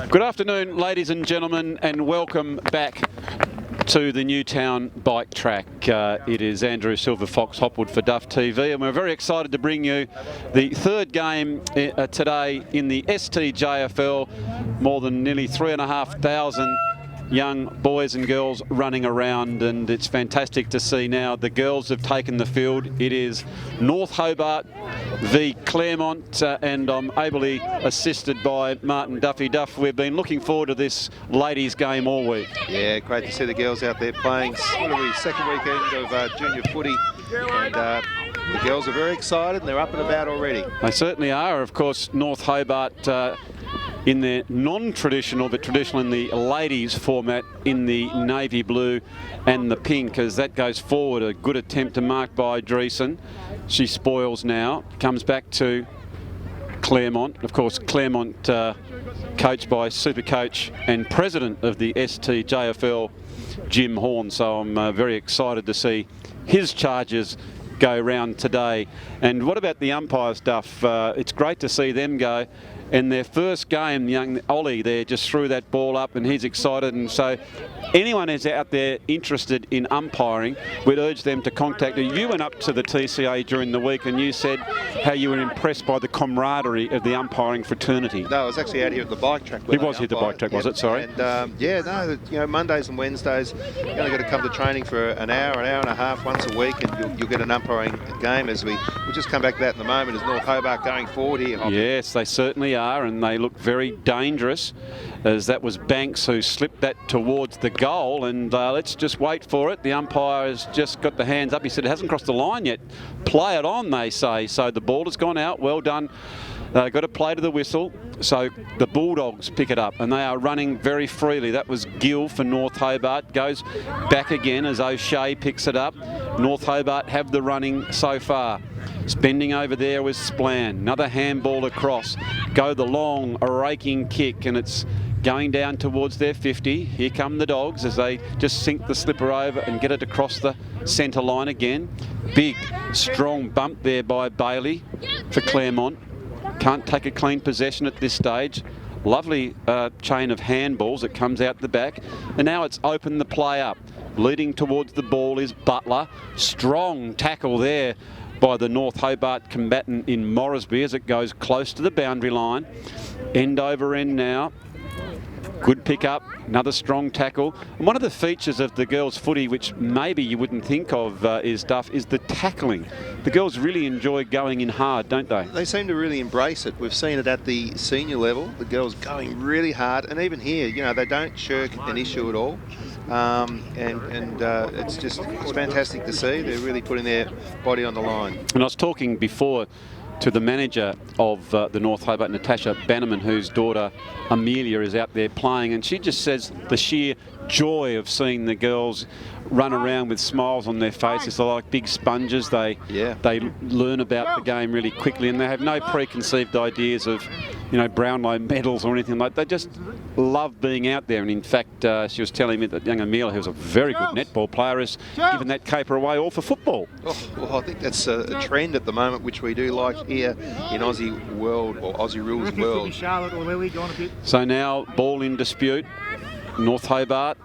Good afternoon, ladies and gentlemen, and welcome back to the Newtown bike track. It is Andrew Silver Fox Hopwood for Duff TV, and we're very excited to bring you the third game today in the STJFL. More than nearly 3,500 young boys and girls running around, and it's fantastic to see now the girls have taken the field. It is North Hobart v Claremont, and I'm ably assisted by Martin Duffy. Duff, we've been looking forward to this ladies game all week. Yeah, great to see the girls out there playing. Second weekend of junior footy, and the girls are very excited and they're up and about already. They certainly are. Of course, North Hobart in their non-traditional but traditional in the ladies format in the navy blue and the pink, as that goes forward. A good attempt to mark by Dreesen. She spoils now, comes back to Claremont. Of course, Claremont coached by super coach and president of the STJFL, Jim Horn. So I'm very excited to see his charges go round today. And what about the umpire stuff? It's great to see them go. In their first game, young Ollie there just threw that ball up, and he's excited. And so anyone who's out there interested in umpiring, we'd urge them to contact you. You went up to the TCA during the week and you said how you were impressed by the camaraderie of the umpiring fraternity. No, I was actually out here at the bike track. It was here at the bike track, was it? Sorry. And yeah, no, you know, Mondays and Wednesdays, you've only got to come to training for an hour and a half once a week, and you'll get an umpiring game. As we'll just come back to that in a moment. Is North Hobart going forward here, Hoppy? Yes, they certainly are, and they look very dangerous, as that was Banks who slipped that towards the goal. And let's just wait for it. The umpire has just got the hands up. He said it hasn't crossed the line yet. Play it on, they say. So the ball has gone out. Well done. Got to play to the whistle. So the Bulldogs pick it up, and they are running very freely. That was Gill for North Hobart. Goes back again as O'Shea picks it up. North Hobart have the running so far. Spending over there was Splan. Another handball across. Go the long, raking kick, and it's going down towards their 50. Here come the Dogs as they just sink the slipper over and get it across the centre line again. Big, strong bump there by Bailey for Claremont. Can't take a clean possession at this stage. Lovely chain of handballs that comes out the back. And now it's opened the play up. Leading towards the ball is Butler. Strong tackle there by the North Hobart combatant in Moresby as it goes close to the boundary line. End over end now. Good pick up, another strong tackle. And one of the features of the girls' footy, which maybe you wouldn't think of, is the tackling. The girls really enjoy going in hard, don't they? They seem to really embrace it. We've seen it at the senior level, the girls going really hard, and even here, you know, they don't shirk an issue at all. It's fantastic to see. They're really putting their body on the line. And I was talking before to the manager of the North Hobart, Natasha Bannerman, whose daughter Amelia is out there playing, and she just says the sheer joy of seeing the girls run around with smiles on their faces. They're like big sponges. They learn about the game really quickly, and they have no preconceived ideas of, you know, Brownlow medals or anything like that. They just love being out there. And in fact, she was telling me that young Amelia, who's a very good netball player, has given that caper away all for football. Oh, well, I think that's a trend at the moment, which we do like here in Aussie world, or Aussie rules world. So now ball in dispute. North Hobart.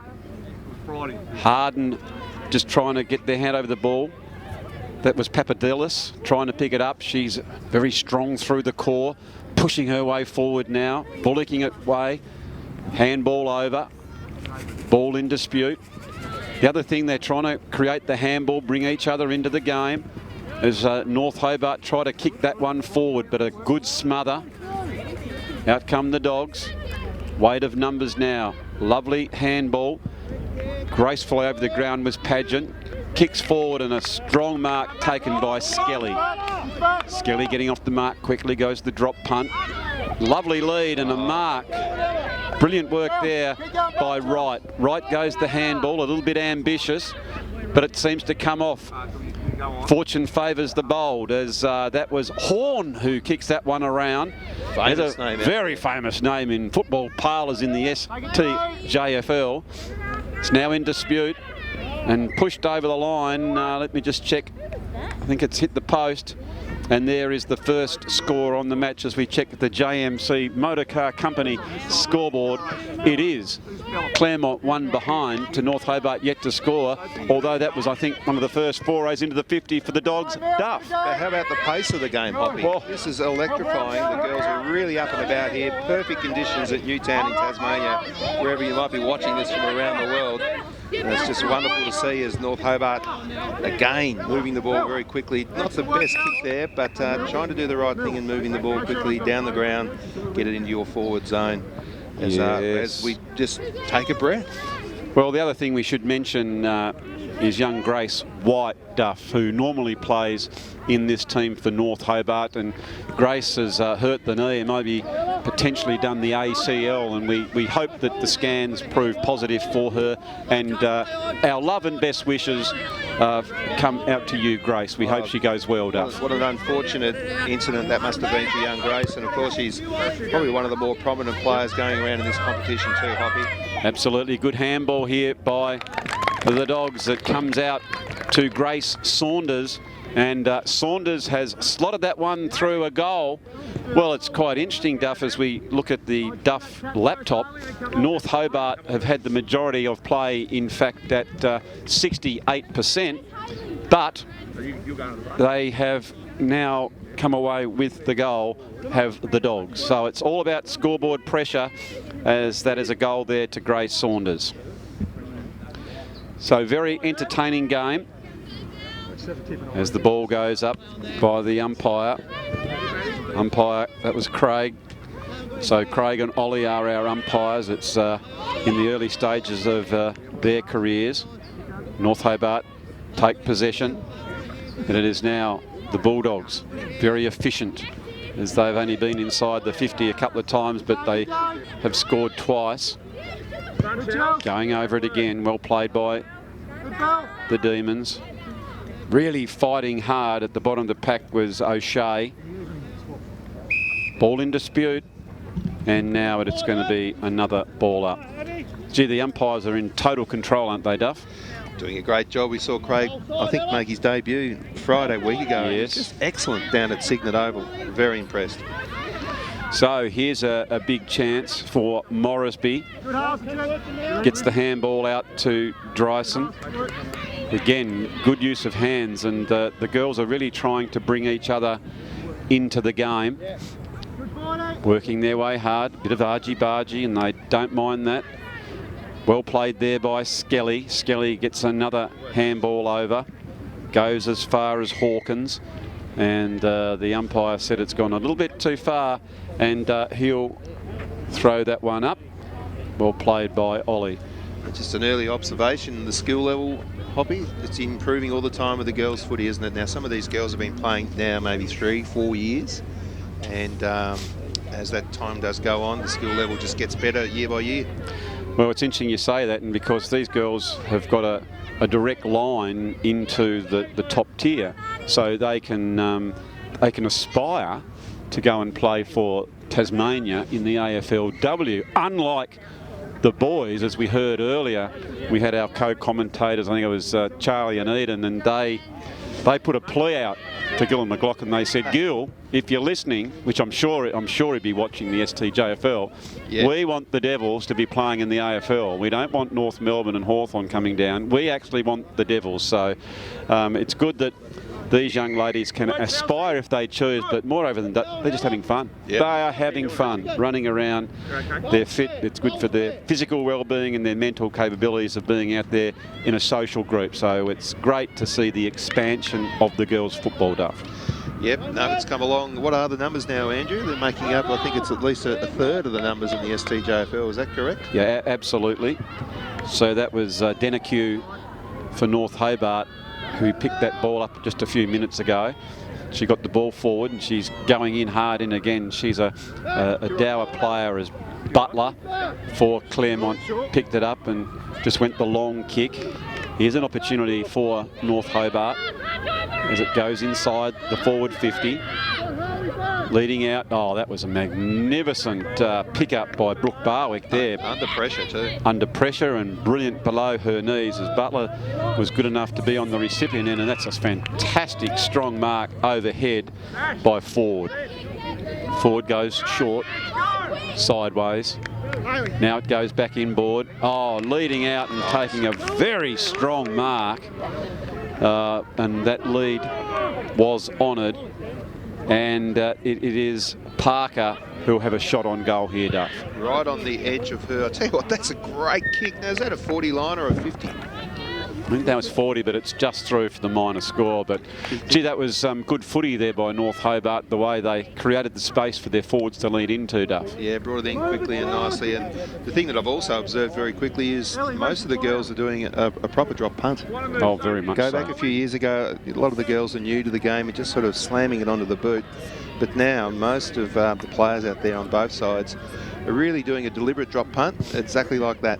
Harden just trying to get their hand over the ball. That was Papadillis trying to pick it up. She's very strong through the core, pushing her way forward now, bullocking it way. Handball over. Ball in dispute. The other thing, they're trying to create the handball, bring each other into the game, as North Hobart try to kick that one forward, but a good smother. Out come the Dogs. Weight of numbers now. Lovely handball. Gracefully over the ground was Pageant. Kicks forward, and a strong mark taken by Skelly. Skelly getting off the mark quickly, goes the drop punt. Lovely lead and a mark. Brilliant work there by Wright. Wright goes the handball, a little bit ambitious, but it seems to come off. Fortune favours the bold, as that was Horn who kicks that one around. Famous name, very famous name in football parlours in the STJFL. It's now in dispute. and pushed over the line. Let me just check. I think it's hit the post. And there is the first score on the match as we check the JMC Motor Car Company scoreboard. It is Claremont 1 behind to North Hobart yet to score, although that was, I think, one of the first forays into the 50 for the Dogs. Duff. How about the pace of the game, Hoppy? Well, this is electrifying. The girls are really up and about here. Perfect conditions at Newtown in Tasmania, wherever you might be watching this from around the world. And it's just wonderful to see as North Hobart, again, moving the ball very quickly. Not the best kick there, but trying to do the right thing and moving the ball quickly down the ground, get it into your forward zone as we just take a breath. Well, the other thing we should mention is young Grace White, Duff, who normally plays in this team for North Hobart, and Grace has hurt the knee and maybe potentially done the ACL, and we hope that the scans prove positive for her, and our love and best wishes come out to you, Grace. We hope she goes well, Duff. What an unfortunate incident that must have been for young Grace, and of course she's probably one of the more prominent players going around in this competition too, Hoppy. Absolutely good handball here by the Dogs that comes out to Grace Saunders, and Saunders has slotted that one through a goal. Well, it's quite interesting, Duff, as we look at the Duff laptop. North Hobart have had the majority of play, in fact, at 68%, but they have now come away with the goal, have the Dogs. So it's all about scoreboard pressure, as that is a goal there to Grace Saunders. So very entertaining game as the ball goes up by the umpire. That was Craig. So Craig and Ollie are our umpires. It's in the early stages of their careers. North Hobart take possession, and it is now the Bulldogs, very efficient, as they've only been inside the 50 a couple of times, but they have scored twice. Going over it again, well played by the Demons. Really fighting hard at the bottom of the pack was O'Shea. Ball in dispute, and now it's going to be another ball up. Gee, the umpires are in total control, aren't they, Duff? Doing a great job. We saw Craig, I think, make his debut Friday a week ago. Yes. Just excellent down at Cygnet Oval. Very impressed. So here's a big chance for Moresby. Gets the handball out to Dryson. Again, good use of hands, and the girls are really trying to bring each other into the game. Working their way hard, bit of argy-bargy, and they don't mind that. Well played there by Skelly. Skelly gets another handball over, goes as far as Hawkins, and the umpire said it's gone a little bit too far, and he'll throw that one up. Well played by Ollie. Just an early observation, the skill level, Hoppy, it's improving all the time with the girls' footy, isn't it? Now, some of these girls have been playing now maybe 3-4 years, and as that time does go on, the skill level just gets better year by year. Well, it's interesting you say that, and because these girls have got a direct line into the top tier, so they can aspire to go and play for Tasmania in the AFLW. Unlike the boys, as we heard earlier, we had our co-commentators, I think it was Charlie and Eden, and they put a plea out to Gil and McLaughlin. They said, Gil, if you're listening, which I'm sure he'd be watching the STJFL, we want the Devils to be playing in the AFL. We don't want North Melbourne and Hawthorn coming down. We actually want the Devils. So it's good that these young ladies can aspire if they choose, but moreover than that, they're just having fun. Yep. They are having fun, running around. They're fit. It's good for their physical well-being and their mental capabilities of being out there in a social group. So it's great to see the expansion of the girls' football, Duff. Yep, no, it's come along. What are the numbers now, Andrew? They're making up, I think it's at least a third of the numbers in the STJFL. Is that correct? Yeah, absolutely. So that was Denneque for North Hobart, who picked that ball up just a few minutes ago. She got the ball forward and she's going in hard in again. She's a dour player as Butler for Claremont. Picked it up and just went the long kick. Here's an opportunity for North Hobart as it goes inside the forward 50. Leading out, oh, that was a magnificent pickup by Brooke Barwick there. Under pressure too. Under pressure and brilliant below her knees as Butler was good enough to be on the recipient end, and that's a fantastic strong mark overhead by Ford. Ford goes short, sideways. Now it goes back inboard. Oh, leading out and taking a very strong mark. And that lead was honoured. And it is Parker who'll have a shot on goal here, Duff. Right on the edge of her. I tell you what, that's a great kick. Now, is that a 40 line or a 50? I think that was 40, but it's just through for the minor score. But, gee, that was good footy there by North Hobart, the way they created the space for their forwards to lead into, Duff. Yeah, brought it in quickly and nicely. And the thing that I've also observed very quickly is most of the girls are doing a proper drop punt. Oh, very much Go so. back a few years ago, a lot of the girls are new to the game and just sort of slamming it onto the boot. But now most of the players out there on both sides are really doing a deliberate drop punt, exactly like that.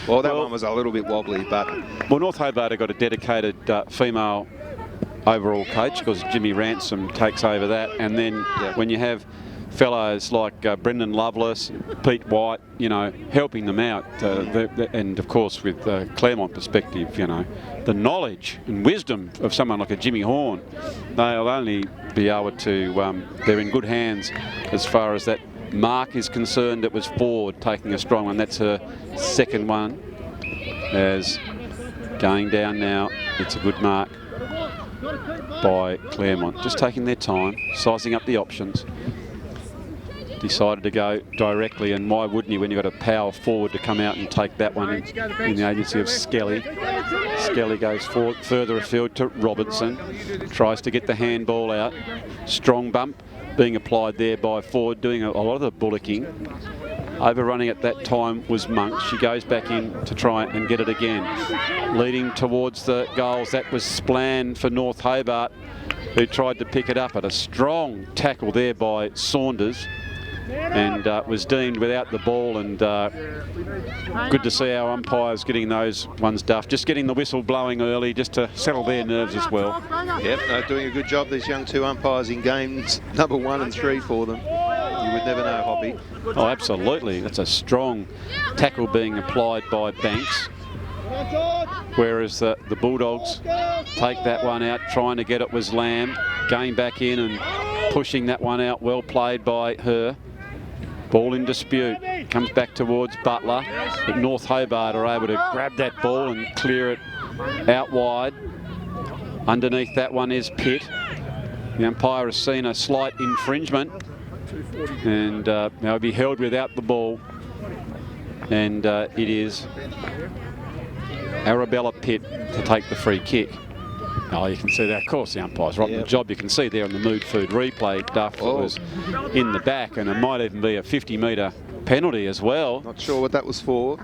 Well, that one was a little bit wobbly, but... Well, North Hobart have got a dedicated female overall coach because Jimmy Ransom takes over that. And then when you have fellows like Brendan Lovelace, Pete White, you know, helping them out, and of course with Claremont perspective, you know, the knowledge and wisdom of someone like a Jimmy Horn, they'll only be able to, they're in good hands as far as that mark is concerned. It was Ford taking a strong one. That's her second one. As going down now, it's a good mark by Claremont. Just taking their time, sizing up the options. Decided to go directly, and why wouldn't you when you've got a power forward to come out and take that one in the agency of Skelly. Skelly goes forward, further afield to Robertson. Tries to get the handball out. Strong bump being applied there by Ford, doing a lot of the bullocking. Overrunning at that time was Monk. She goes back in to try and get it again. Leading towards the goals, that was Splann for North Hobart, who tried to pick it up at a strong tackle there by Saunders, and was deemed without the ball. And good to see our umpires getting those ones, Duff. Just getting the whistle blowing early just to settle their nerves as well. Yep, they're doing a good job, these young two umpires, in games number 1 and 3 for them. You would never know, Hoppy. Oh, absolutely. That's a strong tackle being applied by Banks. Whereas the Bulldogs take that one out, trying to get it was Lamb. Going back in and pushing that one out. Well played by her. Ball in dispute. Comes back towards Butler. But North Hobart are able to grab that ball and clear it out wide. Underneath that one is Pitt. The umpire has seen a slight infringement, and they'll be held without the ball. And it is Arabella Pitt to take the free kick. Oh, you can see that. Of course, the umpire's right on the job. You can see there on the Mood Food replay, Duff, it was in the back, and it might even be a 50-metre penalty as well. Not sure what that was for.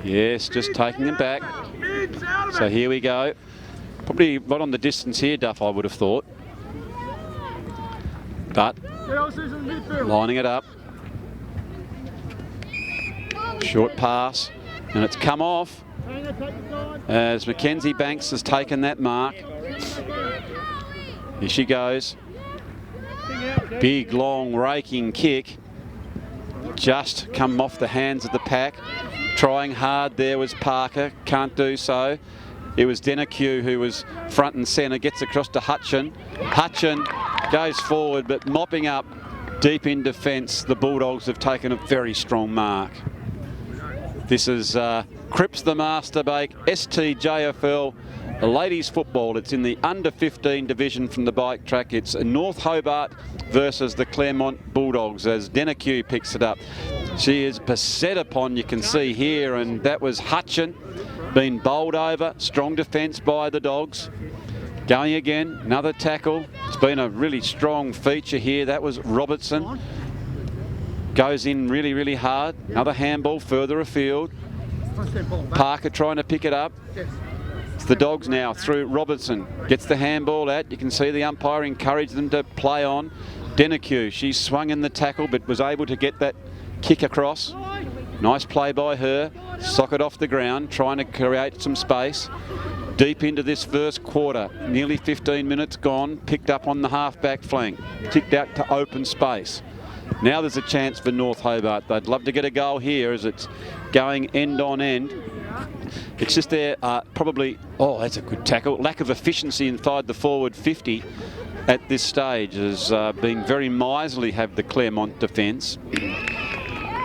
Yes, just taking them back. So here we go. Probably right on the distance here, Duff, I would have thought. But lining it up. Short pass, and it's come off as Mackenzie Banks has taken that mark. Here she goes. Big, long, raking kick. Just come off the hands of the pack. Trying hard there was Parker. Can't do so. It was Denneque who was front and centre. Gets across to Hutchin. Hutchin goes forward, but mopping up deep in defence. The Bulldogs have taken a very strong mark. This is CRIPPS the Masterbake, STJFL ladies football. It's in the under 15 division from the bike track. It's North Hobart versus the Claremont Bulldogs as Denneque picks it up. She is beset upon, you can see here, and that was Hutchin being bowled over. Strong defence by the Dogs. Going again, another tackle. It's been a really strong feature here. That was Robertson. Goes in really, really hard. Another handball further afield. Parker trying to pick it up. It's the Dogs now through Robertson. Gets the handball out. You can see the umpire encourage them to play on. Denneque, she swung in the tackle but was able to get that kick across. Nice play by her. Sock it off the ground, trying to create some space. deep into this first quarter. Nearly 15 minutes gone. Picked up on the half-back flank. Kicked out to open space. Now there's a chance for North Hobart. They'd love to get a goal here as it's going end on end. It's just there probably, oh, that's a good tackle. Lack of efficiency inside the forward 50 at this stage has been very miserly, have the Claremont defence.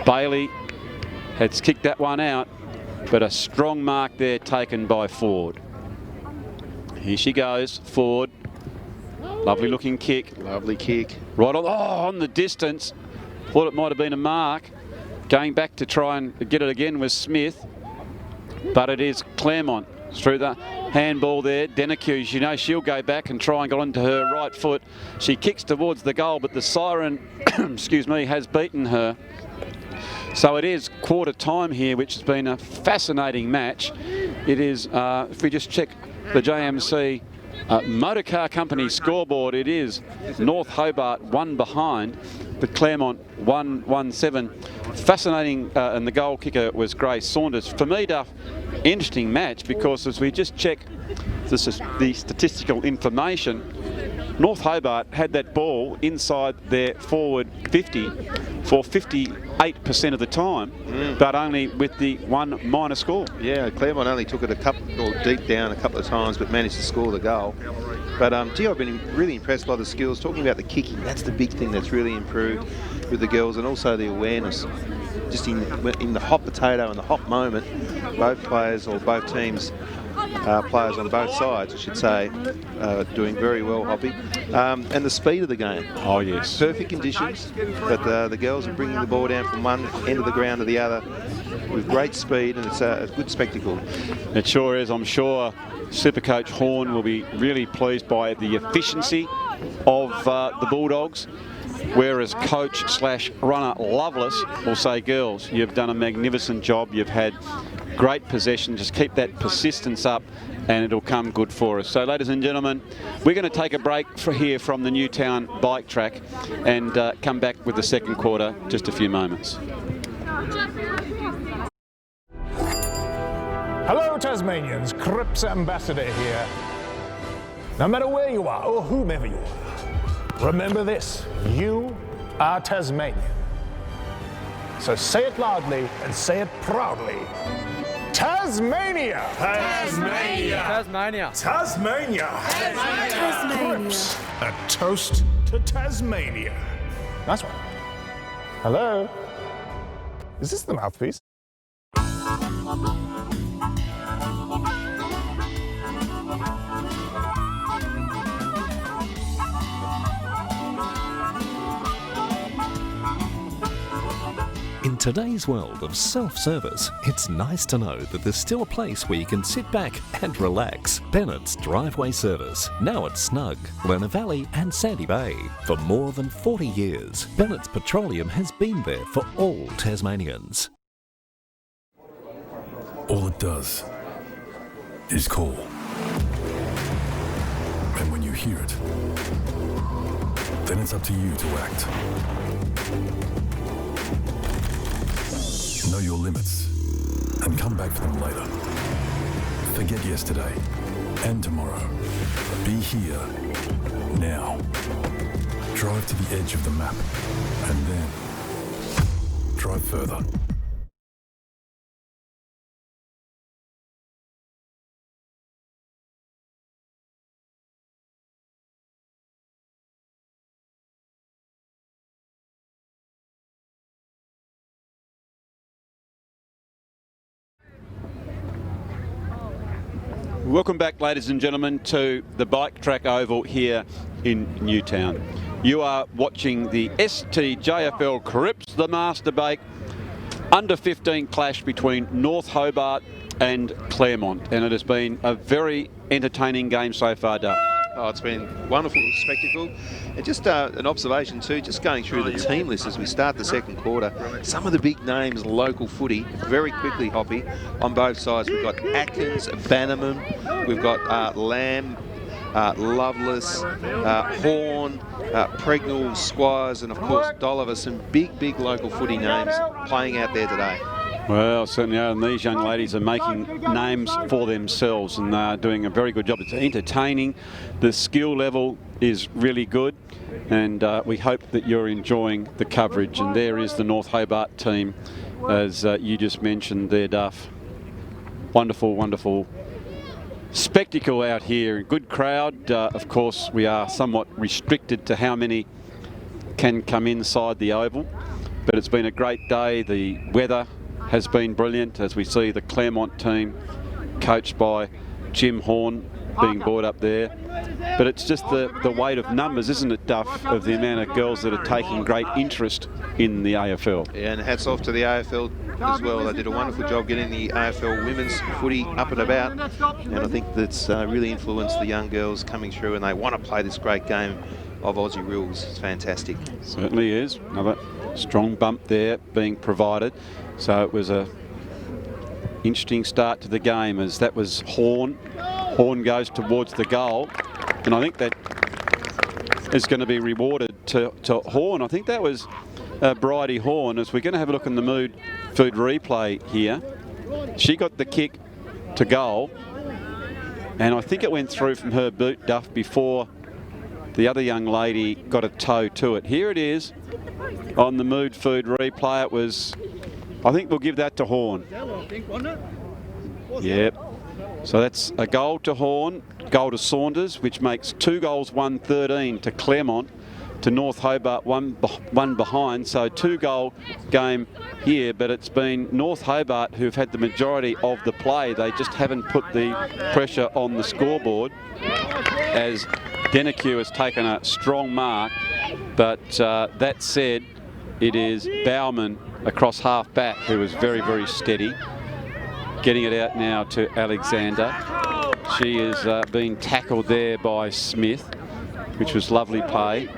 Bailey has kicked that one out, but a strong mark there taken by Ford. Here she goes, Ford. Lovely looking kick. Lovely kick. Right on the distance. Thought it might have been a mark. Going back to try and get it again was Smith. But it is Claremont through the handball there. Denacuse, you know, she'll go back and try and go onto her right foot. She kicks towards the goal, but the siren, excuse me, has beaten her. So it is quarter time here, which has been a fascinating match. It is, if we just check the JMC Motorcar Company scoreboard, it is North Hobart 1 behind, but Claremont 1-1-7. Fascinating, and the goal kicker was Grace Saunders. For me, Duff, interesting match, because as we just check the statistical information, North Hobart had that ball inside their forward 50 for 58% of the time, but only with the one minor score. Yeah, Claremont only took it a couple, or deep down a couple of times, but managed to score the goal. But gee, I've been really impressed by the skills. Talking about the kicking, that's the big thing that's really improved with the girls, and also the awareness. Just in the hot potato and the hot moment, both players, or both teams, players on both sides, I should say, doing very well, Hoppy. And the speed of the game. Oh, yes. Perfect conditions, but the girls are bringing the ball down from one end of the ground to the other with great speed, and it's a good spectacle. It sure is. I'm sure Supercoach Horn will be really pleased by the efficiency of the Bulldogs, whereas coach/runner Loveless will say, girls, you've done a magnificent job. You've had great possession. Just keep that persistence up and it'll come good for us. So, ladies and gentlemen, we're going to take a break here from the Newtown bike track and come back with the second quarter just a few moments. Hello Tasmanians, CRIPPS Ambassador here. No matter where you are or whomever you are, remember this, you are Tasmanian. So say it loudly and say it proudly. Tasmania! Tasmania! Tasmania! Tasmania! Tasmania! CRIPPS, a toast to Tasmania. Nice one. Hello? Is this the mouthpiece? In today's world of self-service, it's nice to know that there's still a place where you can sit back and relax. Bennett's Driveway Service, now at Snug, Lerner Valley and Sandy Bay. For more than 40 years, Bennett's Petroleum has been there for all Tasmanians. All it does is call. And when you hear it, then it's up to you to act. Know your limits and come back for them later. Forget yesterday and tomorrow. Be here now. Drive to the edge of the map and then drive further. Welcome back, ladies and gentlemen, to the bike track oval here in Newtown. You are watching the STJFL CRIPPS, the Master Bake under 15 clash between North Hobart and Claremont, and it has been a very entertaining game so far, Duff. Oh, it's been a wonderful spectacle. And just an observation too, just going through the team list as we start the second quarter. Some of the big names, local footy, very quickly, Hoppy, on both sides. We've got Atkins, Bannerman, we've got Lamb, Loveless, Horn, Pregnall, Squires, and of course Dolliver. Some big local footy names playing out there today. Well, certainly are, and these young ladies are making names for themselves and they're doing a very good job. It's entertaining. The skill level is really good, and we hope that you're enjoying the coverage. And there is the North Hobart team, as you just mentioned there, Duff. Wonderful, wonderful spectacle out here. Good crowd. Of course, we are somewhat restricted to how many can come inside the oval, but it's been a great day. The weather has been brilliant, as we see the Claremont team coached by Jim Horn being brought up there. But it's just the weight of numbers, isn't it, Duff, of the amount of girls that are taking great interest in the AFL. Yeah, and hats off to the AFL as well. They did a wonderful job getting the AFL women's footy up and about, and I think that's really influenced the young girls coming through, and they want to play this great game of Aussie rules. It's fantastic. Certainly is. Another strong bump there being provided. So it was a interesting start to the game, as that was Horn. Horn goes towards the goal, and I think that is going to be rewarded to Horn. I think that was Bridie Horn, as we're going to have a look in the mood food replay here. She got the kick to goal, and I think it went through from her boot, Duff, before the other young lady got a toe to it. Here it is on the mood food replay. It was, I think we'll give that to Horn. Yep. So that's a goal to Horn, goal to Saunders, which makes 2 goals, 1-13 to Claremont, to North Hobart, one behind. So 2-goal game here, but it's been North Hobart who've had the majority of the play. They just haven't put the pressure on the scoreboard, as Denecue has taken a strong mark. But that said, it is Bauman across half back who is very, very steady. Getting it out now to Alexander. She is being tackled there by Smith, which was lovely play.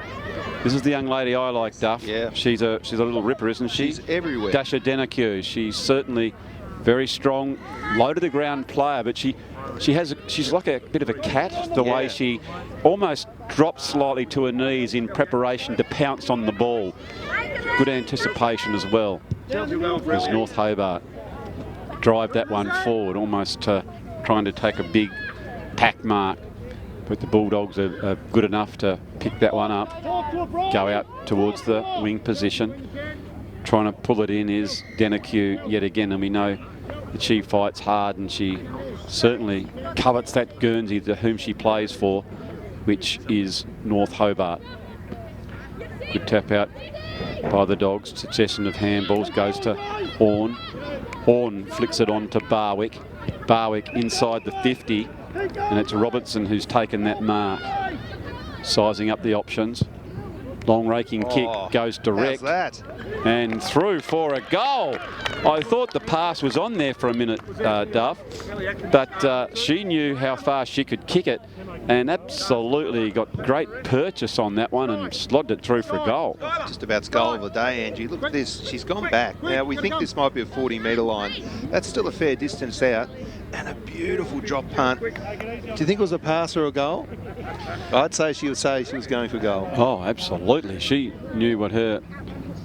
This is the young lady I like, Duff. Yeah. She's a little ripper, isn't she? She's everywhere. Dasha Denecue. She's certainly very strong, low to the ground player, but she's like a bit of a cat, the way she almost drops slightly to her knees in preparation to pounce on the ball. Good anticipation as well. As North Hobart drive that one forward, almost trying to take a big pack mark. But the Bulldogs are good enough to pick that one up, go out towards the wing position. Trying to pull it in is Denecue yet again, and we know that she fights hard, and she certainly covets that Guernsey to whom she plays for, which is North Hobart. Good tap out by the Dogs. Succession of handballs goes to Horn. Horn flicks it on to Barwick. Barwick inside the 50, and it's Robertson who's taken that mark. Sizing up the options. Long raking kick goes direct. How's that? And through for a goal. I thought the pass was on there for a minute, Duff, but she knew how far she could kick it, and absolutely got great purchase on that one and slogged it through for a goal. Just about goal of the day, Angie. Look at this. She's gone back. Now, we think this might be a 40-metre line. That's still a fair distance out. And a beautiful drop punt. Do you think it was a pass or a goal? I'd say she was going for goal. Oh, absolutely. She knew what her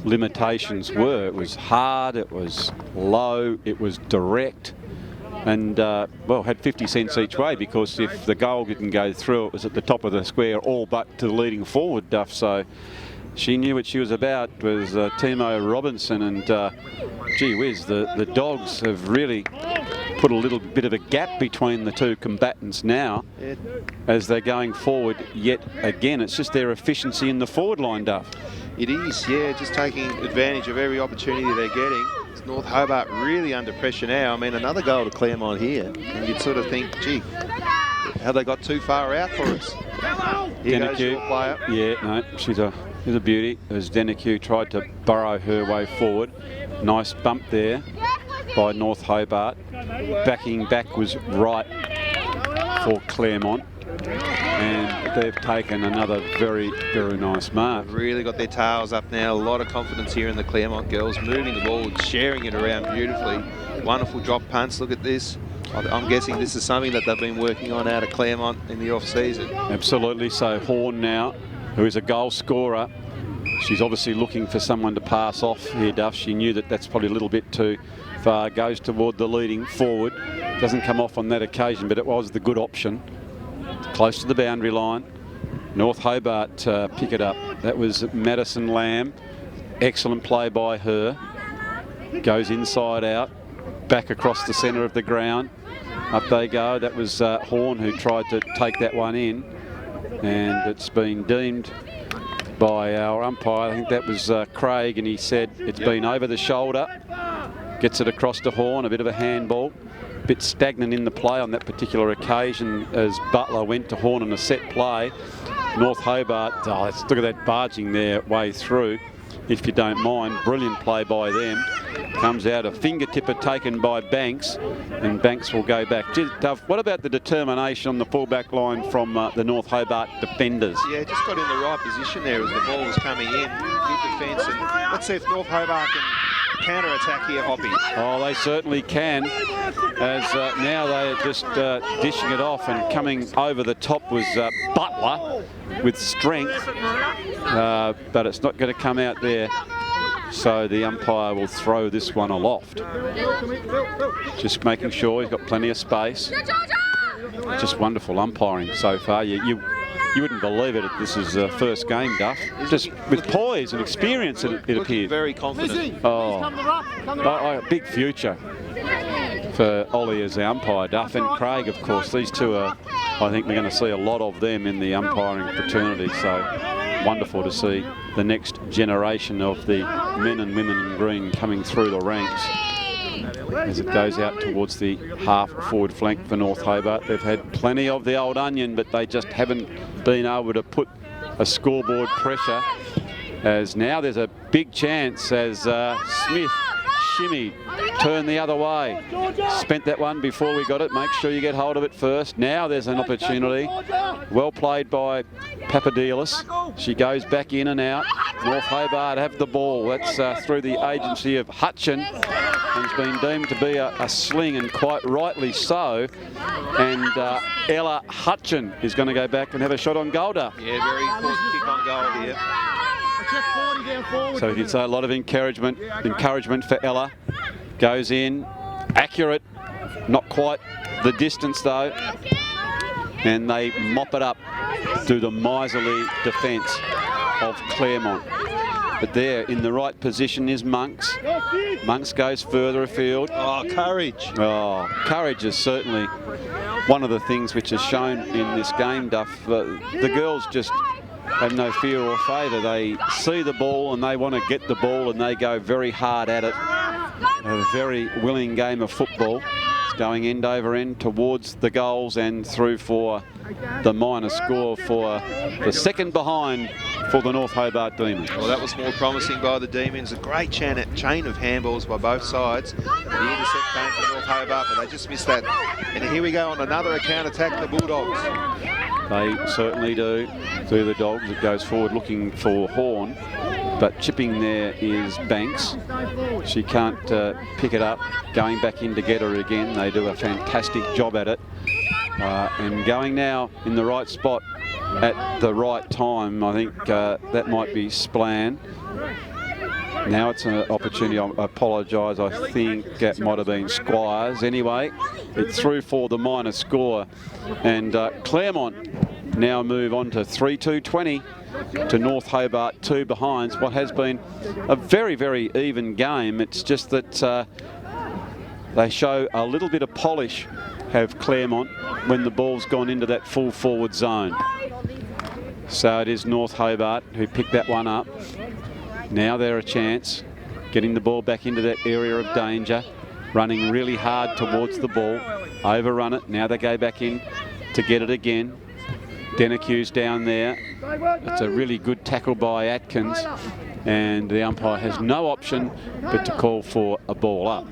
limitations were. It was hard, it was low, it was direct, and well, had 50 cents each way, because if the goal didn't go through, it was at the top of the square, all but to the leading forward, Duff. So she knew what she was about. It was Timo Robinson, and gee whiz, the Dogs have really put a little bit of a gap between the two combatants now as they're going forward yet again. It's just their efficiency in the forward line, Duff. It is, yeah, just taking advantage of every opportunity they're getting. It's North Hobart really under pressure now. I mean, another goal to Claremont here, and you'd sort of think, gee, have they got too far out for us? Here goes your player. Yeah, no, she's a beauty, as Denecue tried to burrow her way forward. Nice bump there by North Hobart. Backing back was right for Claremont, and they've taken another very, very nice mark. Really got their tails up now. A lot of confidence here in the Claremont girls, moving the ball, sharing it around beautifully. Wonderful drop punts. Look at this. I'm guessing this is something that they've been working on out of Claremont in the off-season. Absolutely. So Horn now, who is a goal scorer, she's obviously looking for someone to pass off here, Duff. She knew that that's probably a little bit too goes toward the leading forward. Doesn't come off on that occasion, but it was the good option. Close to the boundary line. North Hobart pick it up. That was Madison Lamb. Excellent play by her. Goes inside out. Back across the centre of the ground. Up they go. That was Horn who tried to take that one in. And it's been deemed by our umpire. I think that was Craig, and he said it's been over the shoulder. Gets it across to Horn. A bit of a handball. Bit stagnant in the play on that particular occasion as Butler went to Horn in a set play. North Hobart, let's look at that barging their way through, if you don't mind. Brilliant play by them. Comes out a fingertipper taken by Banks, and Banks will go back. Gee, Duff, what about the determination on the fullback line from the North Hobart defenders? Yeah, just got in the right position there as the ball was coming in. Good defence, and let's see if North Hobart can counter-attack here, Hoppy. Oh, they certainly can, as now they are just dishing it off, and coming over the top was Butler with strength, but it's not going to come out there, so the umpire will throw this one aloft. Just making sure he's got plenty of space. Just wonderful umpiring so far. You wouldn't believe it if this is first game, Duff. Just with poise and experience, it appears. Very confident. Oh, big future for Ollie as the umpire. Duff and Craig, of course. These two are, I think we're going to see a lot of them in the umpiring fraternity. So wonderful to see the next generation of the men and women in green coming through the ranks. As it goes out towards the half forward flank for North Hobart. They've had plenty of the old onion, but they just haven't been able to put a scoreboard pressure. As now there's a big chance as Smith shimmy, turn the other way. Spent that one before we got it. Make sure you get hold of it first. Now there's an opportunity. Well played by Papadoulis. She goes back in and out. North Hobart have the ball. That's through the agency of Hutchin. It's been deemed to be a sling, and quite rightly so. And Ella Hutchin is going to go back and have a shot on goal. Yeah, very important kick on goal here. So you can say a lot of encouragement for Ella. Goes in, accurate, not quite the distance though. And they mop it up to the miserly defence of Claremont. But there in the right position is Monks. Monks goes further afield. Oh, courage. Oh, courage is certainly one of the things which is shown in this game, Duff. The girls just have no fear or favour. They see the ball and they want to get the ball, and they go very hard at it. A very willing game of football. It's going end over end towards the goals and through for the minor score for the second behind for the North Hobart Demons. Well, that was more promising by the Demons. A great chain of handballs by both sides. The intercept came from North Hobart, but they just missed that. And here we go on another counter-attack, the Bulldogs. They certainly do. Through the Dogs, it goes forward looking for Horn, but chipping there is Banks. She can't pick it up. Going back in to get her again. They do a fantastic job at it. And going now in the right spot at the right time. I think that might be Splan. Now it's an opportunity. I apologise. I think it might have been Squires. Anyway, it's through for the minor score. And Claremont now move on to 3-2-20 to North Hobart 2 behinds. What has been a very, very even game. It's just that they show a little bit of polish, have Claremont, when the ball's gone into that full forward zone. So it is North Hobart who picked that one up. Now they're a chance, getting the ball back into that area of danger, running really hard towards the ball, overrun it. Now they go back in to get it again. Denacue's down there. It's a really good tackle by Atkins, and the umpire has no option but to call for a ball up.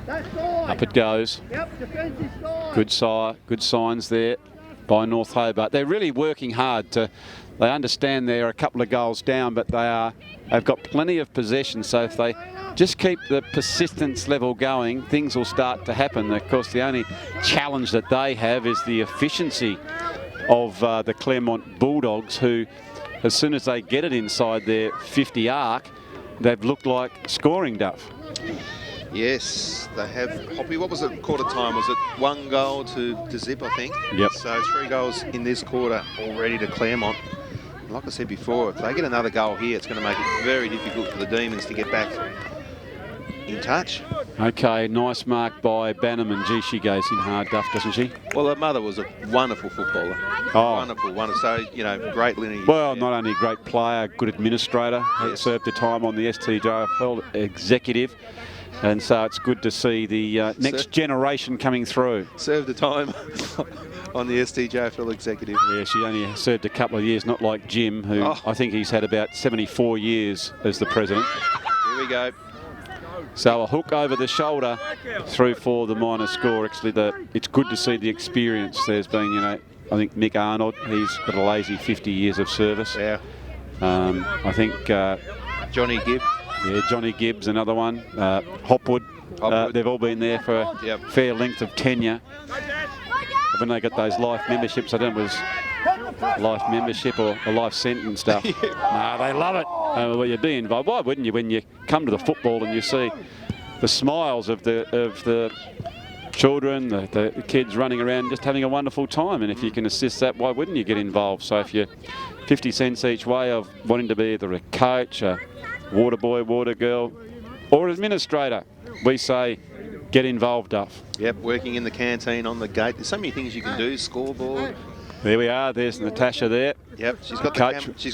Up it goes. Good signs there by North Hobart. They're really working hard to. They understand they're a couple of goals down, but they've got plenty of possession. So if they just keep the persistence level going, things will start to happen. Of course, the only challenge that they have is the efficiency of the Claremont Bulldogs, who, as soon as they get it inside their 50 arc, they've looked like scoring, Duff. Yes, they have. Hoppy, what was it quarter time? Was it 1 goal to zip, I think? Yep. So 3 goals in this quarter already to Claremont. Like I said before, if they get another goal here, it's going to make it very difficult for the Demons to get back in touch. Okay, nice mark by Bannerman. Gee, she goes in hard, Duff, doesn't she? Well, her mother was a wonderful footballer. Oh. Wonderful. So, you know, great lineage. Well, not only a great player, good administrator. Yes. Served the time on the STJFL executive. And so it's good to see the next generation coming through. Served the time on the STJFL executive. Yeah, she only served a couple of years, not like Jim, who I think he's had about 74 years as the president. Here we go. So a hook over the shoulder through for the minor score. Actually, it's good to see the experience. There's been, you know, I think Mick Arnold, he's got a lazy 50 years of service. Yeah. I think Johnny Gibb. Yeah, Johnny Gibbs, another one. Hopwood. They've all been there for a fair length of tenure. When they got those life memberships, I don't know if it was life membership or a life sentence stuff. No, they love it. Well, you'd be involved. Why wouldn't you when you come to the football and you see the smiles of the children, the kids running around just having a wonderful time? And if you can assist that, why wouldn't you get involved? So if you're 50 cents each way of wanting to be either a coach, a water boy, water girl, or administrator, we say get involved, Duff. Yep, working in the canteen, on the gate. There's so many things you can do. Scoreboard. There we are. There's Natasha there. Yep, she's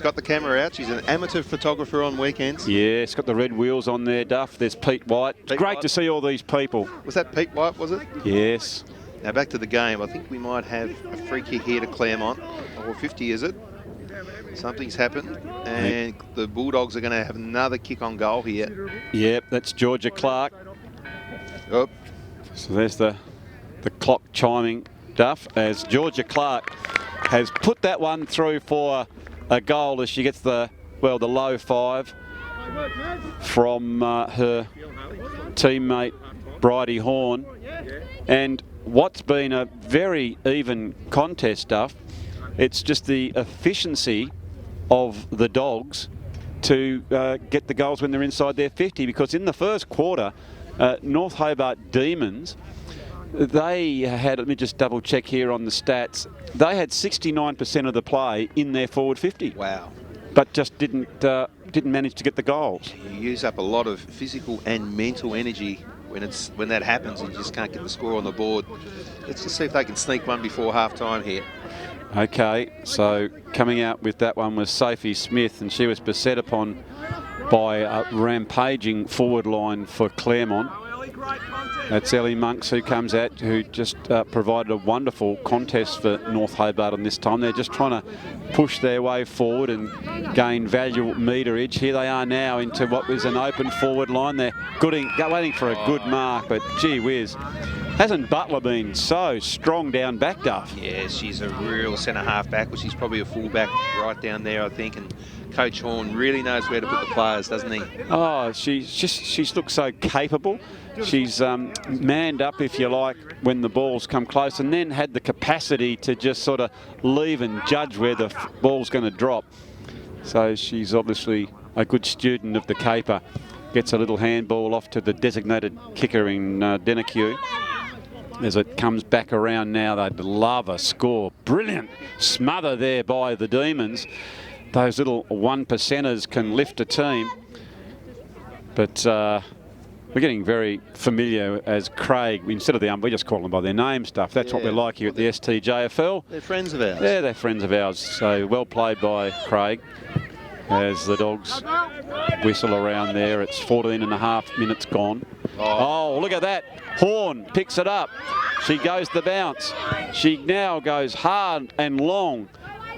got the camera out. She's an amateur photographer on weekends. Yeah, it's got the red wheels on there, Duff. There's Pete White. It's great to see all these people. Was that Pete White, was it? Yes. Now back to the game. I think we might have a free kick here to Claremont. Or 50, is it? Something's happened, and the Bulldogs are going to have another kick on goal here. Yep, that's Georgia Clark. Oh. So there's the clock chiming, Duff, as Georgia Clark has put that one through for a goal as she gets the low 5 from her teammate Bridie Horn. And what's been a very even contest, Duff, it's just the efficiency of the Dogs to get the goals when they're inside their 50, because in the first quarter, North Hobart Demons, they had, let me just double check here on the stats, they had 69% of the play in their forward 50. Wow. But just didn't manage to get the goals. You use up a lot of physical and mental energy when that happens and you just can't get the score on the board. Let's just see if they can sneak one before half-time here. Okay, so coming out with that one was Sophie Smith, and she was beset upon by a rampaging forward line for Claremont. That's Ellie Monks who comes out, who just provided a wonderful contest for North Hobart on this time. They're just trying to push their way forward and gain valuable meterage. Here they are now into what was an open forward line. They're waiting for a good mark, but gee whiz. Hasn't Butler been so strong down back, Duff? Yeah, she's a real centre-half back, but she's probably a full-back right down there, I think. And Coach Horn really knows where to put the players, doesn't he? Oh, she's looked so capable. She's manned up, if you like, when the balls come close, and then had the capacity to just sort of leave and judge where the ball's going to drop. So she's obviously a good student of the caper. Gets a little handball off to the designated kicker in Denecue. As it comes back around now, they'd love a score. Brilliant smother there by the Demons. Those little 1%ers can lift a team. But we're getting very familiar as Craig, instead of the we just call them by their name stuff. That's what we're like here at the STJFL. They're friends of ours. Yeah, they're friends of ours. So well played by Craig as the Dogs whistle around there. It's 14.5 minutes gone. Oh, look at that. Horn picks it up. She goes the bounce. She now goes hard and long.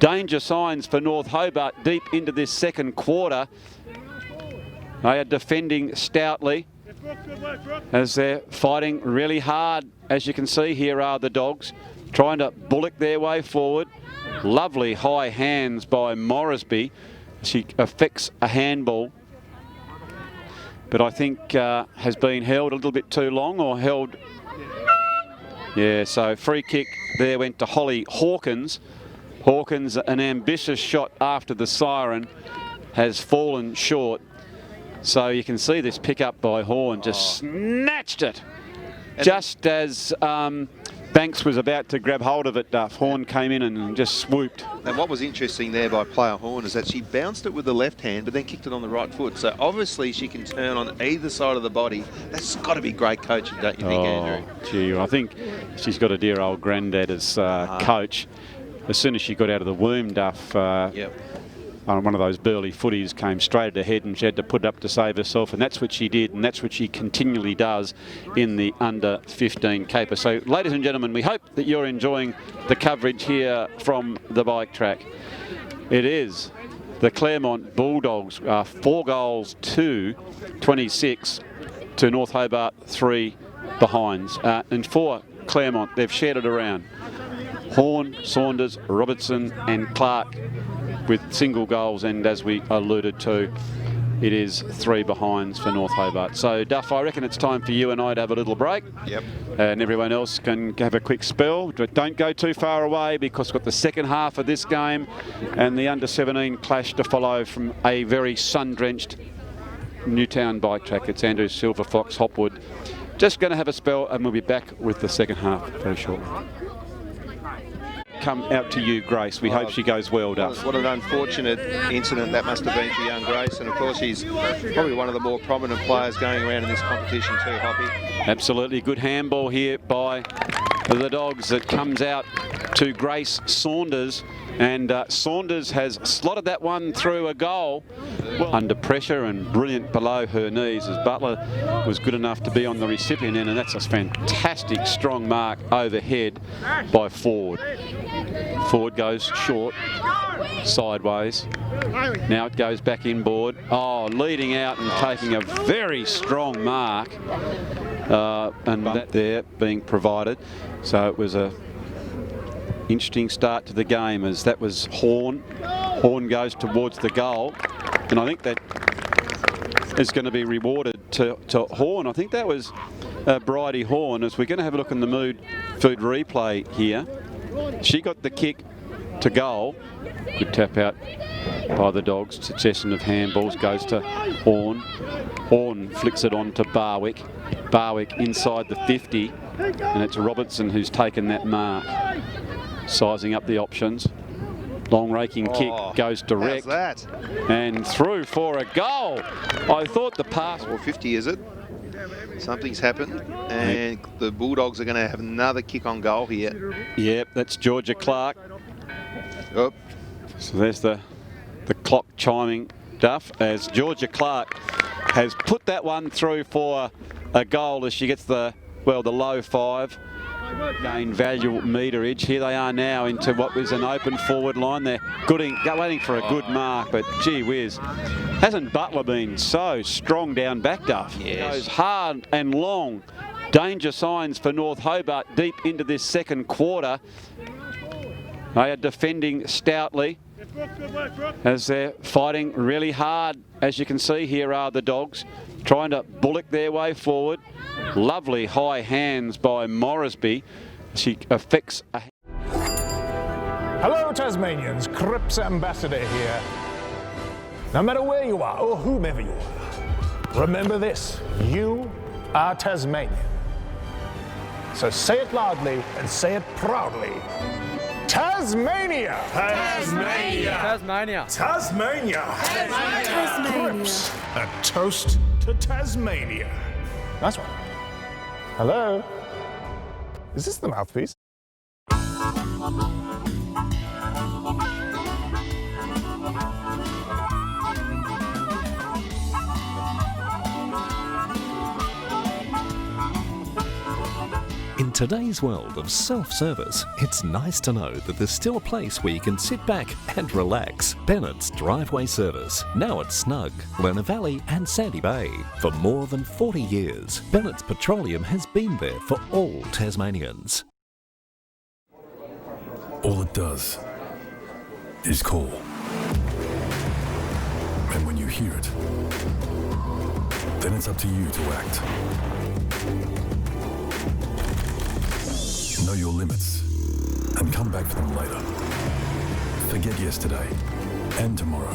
Danger signs for North Hobart deep into this second quarter. They are defending stoutly as they're fighting really hard. As you can see, here are the Dogs trying to bullock their way forward. Lovely high hands by Morrisby. She affects a handball, but I think has been held a little bit too long, or held. Yeah, so free kick there went to Holly Hawkins. Hawkins, an ambitious shot after the siren, has fallen short. So you can see this pick up by Horn, just snatched it. Just as Banks was about to grab hold of it, Duff, Horn came in and just swooped. And what was interesting there by player Horn is that she bounced it with the left hand, but then kicked it on the right foot. So obviously she can turn on either side of the body. That's got to be great coaching, don't you think, Andrew? Gee, I think she's got a dear old granddad as coach. As soon as she got out of the womb, Duff, on one of those burly footies, came straight ahead and she had to put it up to save herself, and that's what she did, and that's what she continually does in the under-15 caper. So, ladies and gentlemen, we hope that you're enjoying the coverage here from the bike track. It is the Claremont Bulldogs, 4 goals to 26 to North Hobart 3 behinds. And for Claremont, they've shared it around. Horn, Saunders, Robertson and Clark with single goals, and as we alluded to, it is 3 behinds for North Hobart. So, Duff, I reckon it's time for you and I to have a little break. Yep. And everyone else can have a quick spell. But don't go too far away, because we've got the second half of this game and the under-17 clash to follow from a very sun-drenched Newtown bike track. It's Andrew Silver Fox Hopwood. Just going to have a spell, and we'll be back with the second half very shortly. Come out to you, Grace. We hope she goes well, Duff. What an unfortunate incident that must have been for young Grace, and of course she's probably one of the more prominent players going around in this competition too, Hoppy. Absolutely good handball here by the Dogs that comes out to Grace Saunders, and Saunders has slotted that one through a goal under pressure and brilliant below her knees, as Butler was good enough to be on the recipient end, and that's a fantastic strong mark overhead by Ford. Ford goes short, sideways. Now it goes back inboard. Oh, leading out and taking a very strong mark, and that there being provided. So it was a interesting start to the game, as that was Horn. Horn goes towards the goal, and I think that is going to be rewarded to Horn. I think that was Bridie Horn, as we're going to have a look in the food replay here. She got the kick to goal. Good tap out by the Dogs. Succession of handballs goes to Horn. Horn flicks it on to Barwick. Barwick inside the 50, and it's Robertson who's taken that mark. Sizing up the options. Long raking kick goes direct. How's that? And through for a goal. I thought the pass... Well, 50 is it? Something's happened, and the Bulldogs are going to have another kick on goal here. Yep, that's Georgia Clark. Oh. So there's the clock chiming, Duff, as Georgia Clark has put that one through for a goal, as she gets the low 5. Gain value meterage. Here they are now into what was an open forward line. They're waiting for a good mark, but gee whiz, hasn't Butler been so strong down back, Duff? Yes. Goes hard and long. Danger signs for North Hobart deep into this second quarter. They are defending stoutly as they're fighting really hard. As you can see, here are the Dogs trying to bullock their way forward. Lovely high hands by Moresby. She affects a... Hello, Tasmanians. CRIPPS Ambassador here. No matter where you are or whomever you are, remember this: you are Tasmanian. So say it loudly and say it proudly. Tasmania! Tasmania! Tasmania! Tasmania! Tasmania! CRIPPS, a toast to Tasmania. Nice one. Hello? Is this the mouthpiece? In today's world of self-service, it's nice to know that there's still a place where you can sit back and relax. Bennett's Driveway Service, now at Snug, Lerner Valley and Sandy Bay. For more than 40 years, Bennett's Petroleum has been there for all Tasmanians. All it does is call. And when you hear it, then it's up to you to act. Know your limits and come back for them later. Forget yesterday and tomorrow.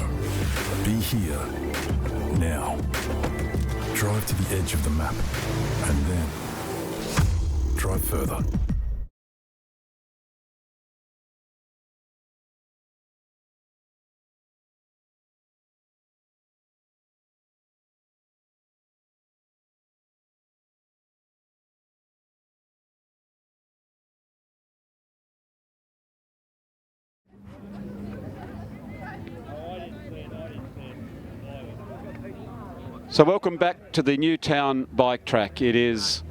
Be here Now, drive to the edge of the map, and then drive further. So welcome back to the Newtown bike track. It is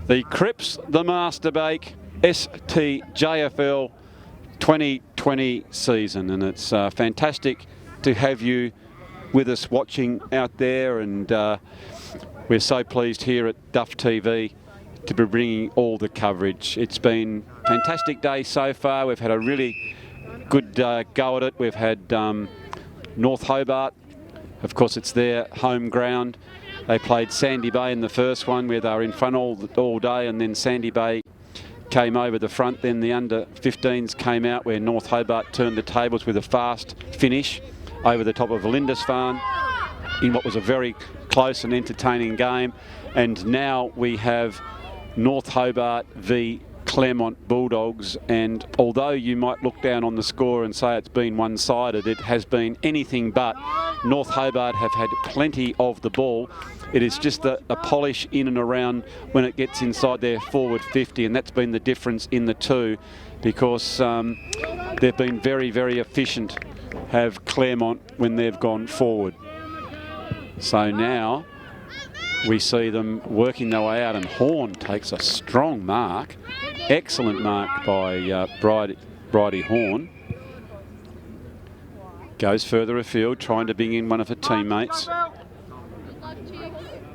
the CRIPPS, the Masterbake, STJFL 2020 season, and it's fantastic to have you with us watching out there, and we're so pleased here at Duff TV to be bringing all the coverage. It's been a fantastic day so far. We've had a really good go at it. We've had North Hobart. Of course, it's their home ground. They played Sandy Bay in the first one where they were in front all day, and then Sandy Bay came over the front. Then the under-15s came out where North Hobart turned the tables with a fast finish over the top of Lindisfarne in what was a very close and entertaining game. And now we have North Hobart v Claremont Bulldogs, and although you might look down on the score and say it's been one-sided, it has been anything but. North Hobart have had plenty of the ball. It is just a polish in and around when it gets inside their forward 50, and that's been the difference in the two, because they've been very, very efficient, have Claremont, when they've gone forward. So now we see them working their way out, and Horn takes a strong mark. Excellent mark by Bridie Horn. Goes further afield, trying to bring in one of her teammates.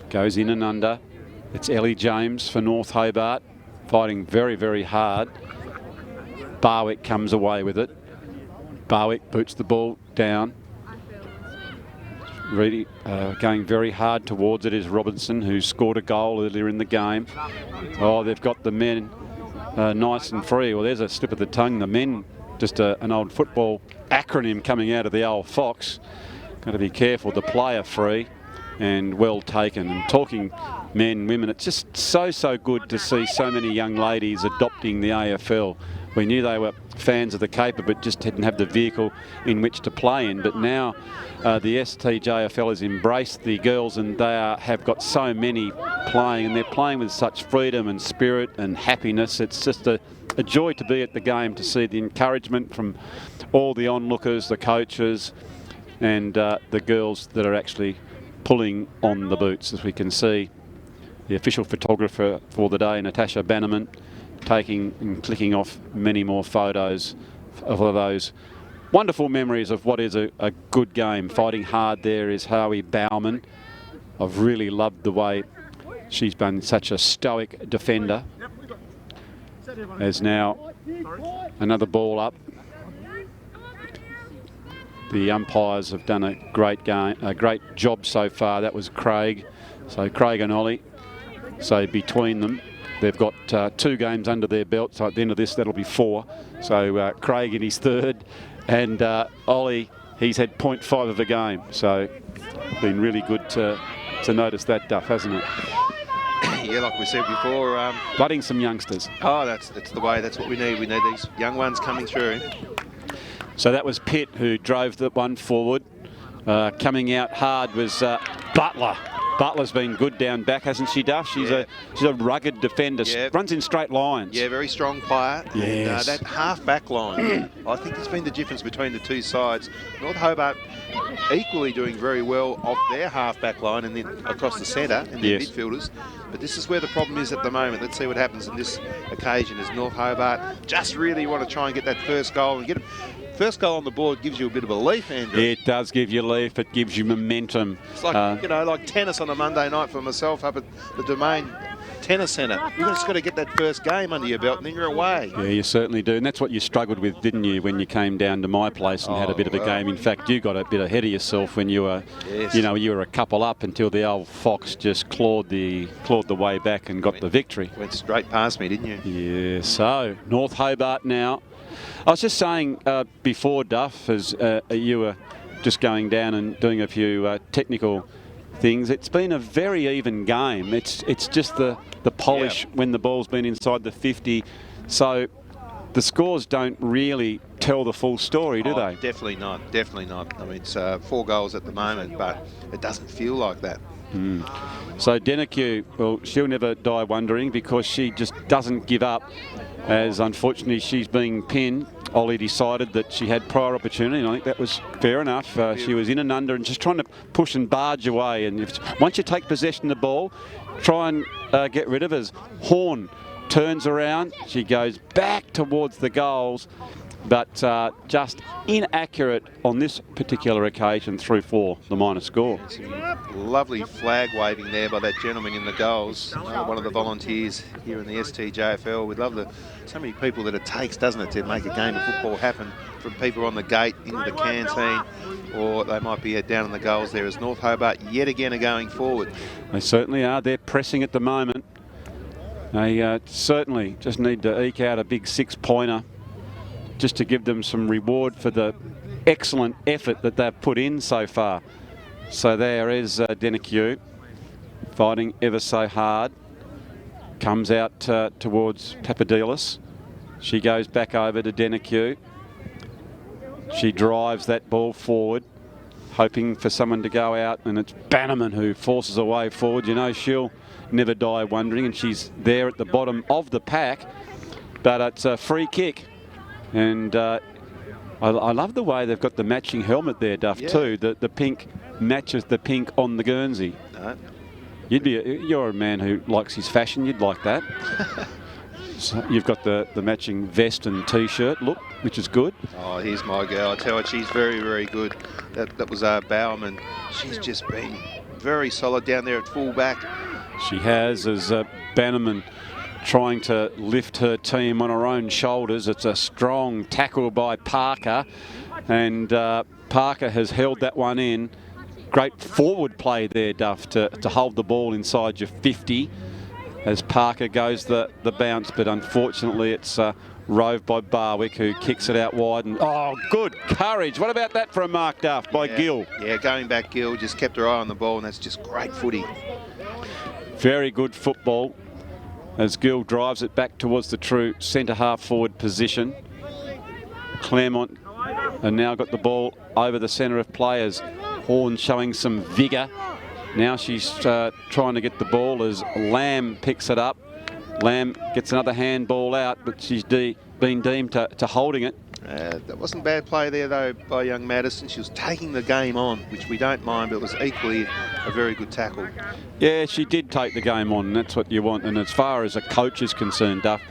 Goes in and under. It's Ellie James for North Hobart, fighting very, very hard. Barwick comes away with it. Barwick boots the ball down. Really going very hard towards it is Robinson, who scored a goal earlier in the game. Oh, they've got the men nice and free. Well, there's a slip of the tongue. The men, just an old football acronym coming out of the old Fox. Got to be careful. The player free and well taken. And talking men, women, it's just so good to see so many young ladies adopting the AFL. We knew they were fans of the Caper, but just didn't have the vehicle in which to play in. But now the STJFL has embraced the girls, and they have got so many playing, and they're playing with such freedom and spirit and happiness. It's just a joy to be at the game, to see the encouragement from all the onlookers, the coaches, and the girls that are actually pulling on the boots. As we can see, the official photographer for the day, Natasha Bannerman, taking and clicking off many more photos of those wonderful memories of what is a good game. Fighting hard there is Howie Bauman. I've really loved the way she's been such a stoic defender. There's now another ball up. The umpires have done a great job so far. That was Craig. So Craig and Ollie. So between them, they've got 2 games under their belt. So at the end of this, that'll be 4. So Craig in his 3rd, and Ollie, he's had 0.5 of a game. So been really good to notice that, Duff, hasn't it? Yeah, like we said before, Blooding some youngsters. Oh, that's the way. That's what we need. We need these young ones coming through. So that was Pitt who drove the one forward. Coming out hard was Butler. Butler's been good down back, hasn't she, Duff? She's a rugged defender. Yeah. Runs in straight lines. Yeah, very strong player. Yes. And that half-back line, I think it's been the difference between the two sides. North Hobart equally doing very well off their half-back line and then across the centre and their midfielders. But this is where the problem is at the moment. Let's see what happens on this occasion as North Hobart just really want to try and get that first goal and get it. First goal on the board gives you a bit of a leaf, Andrew. It does give you leaf. It gives you momentum. It's like, like tennis on a Monday night for myself up at the Domain Tennis Centre. You've just got to get that first game under your belt and then you're away. Yeah, you certainly do. And that's what you struggled with, didn't you, when you came down to my place and had a bit of a game. In fact, you got a bit ahead of yourself when you were, you were a couple up until the old Fox just clawed the way back and got the victory. Went straight past me, didn't you? Yeah, so North Hobart now. I was just saying before, Duff, as you were just going down and doing a few technical things. It's been a very even game. It's just the polish when the ball's been inside the 50. So the scores don't really tell the full story, do they? Definitely not. Definitely not. I mean, it's 4 goals at the moment, but it doesn't feel like that. So Denneque, well, she'll never die wondering because she just doesn't give up. As unfortunately she's being pinned, Ollie decided that she had prior opportunity, and I think that was fair enough. She was in and under and just trying to push and barge away. And once you take possession of the ball, try and get rid of her. Horn turns around, she goes back towards the goals, but just inaccurate on this particular occasion through 4, the minor score. Lovely flag waving there by that gentleman in the goals, one of the volunteers here in the STJFL. We'd love so many people that it takes, doesn't it, to make a game of football happen, from people on the gate into the canteen, or they might be down in the goals there, as North Hobart yet again are going forward. They certainly are. They're pressing at the moment. They certainly just need to eke out a big 6-pointer just to give them some reward for the excellent effort that they've put in so far. So there is Denneque fighting ever so hard. Comes out towards Papadopoulos. She goes back over to Denneque. She drives that ball forward, hoping for someone to go out, and it's Bannerman who forces her way forward. You know, she'll never die wondering, and she's there at the bottom of the pack, but it's a free kick. And I love the way they've got the matching helmet there, Duff, too. The pink matches the pink on the Guernsey. No. You're a man who likes his fashion. You'd like that. So you've got the matching vest and T-shirt look, which is good. Oh, here's my girl. I tell you, she's very, very good. That was Bowerman. She's just been very solid down there at full back. She has, as Bannerman trying to lift her team on her own shoulders. It's a strong tackle by Parker, and Parker has held that one in. Great forward play there, Duff, to hold the ball inside your 50 as Parker goes the bounce, but unfortunately it's roved by Barwick, who kicks it out wide. And oh, good courage. What about that for a mark, Duff, by Gill? Yeah, going back, Gill just kept her eye on the ball, and that's just great footy. Very good football as Gill drives it back towards the true centre half forward position. Claremont have now got the ball over the centre of players. Horn showing some vigour. Now she's trying to get the ball as Lamb picks it up. Lamb gets another handball out, but she's been deemed to holding it. That wasn't bad play there, though, by young Madison. She was taking the game on, which we don't mind, but it was equally a very good tackle. Yeah, she did take the game on, and that's what you want. And as far as a coach is concerned, Duff,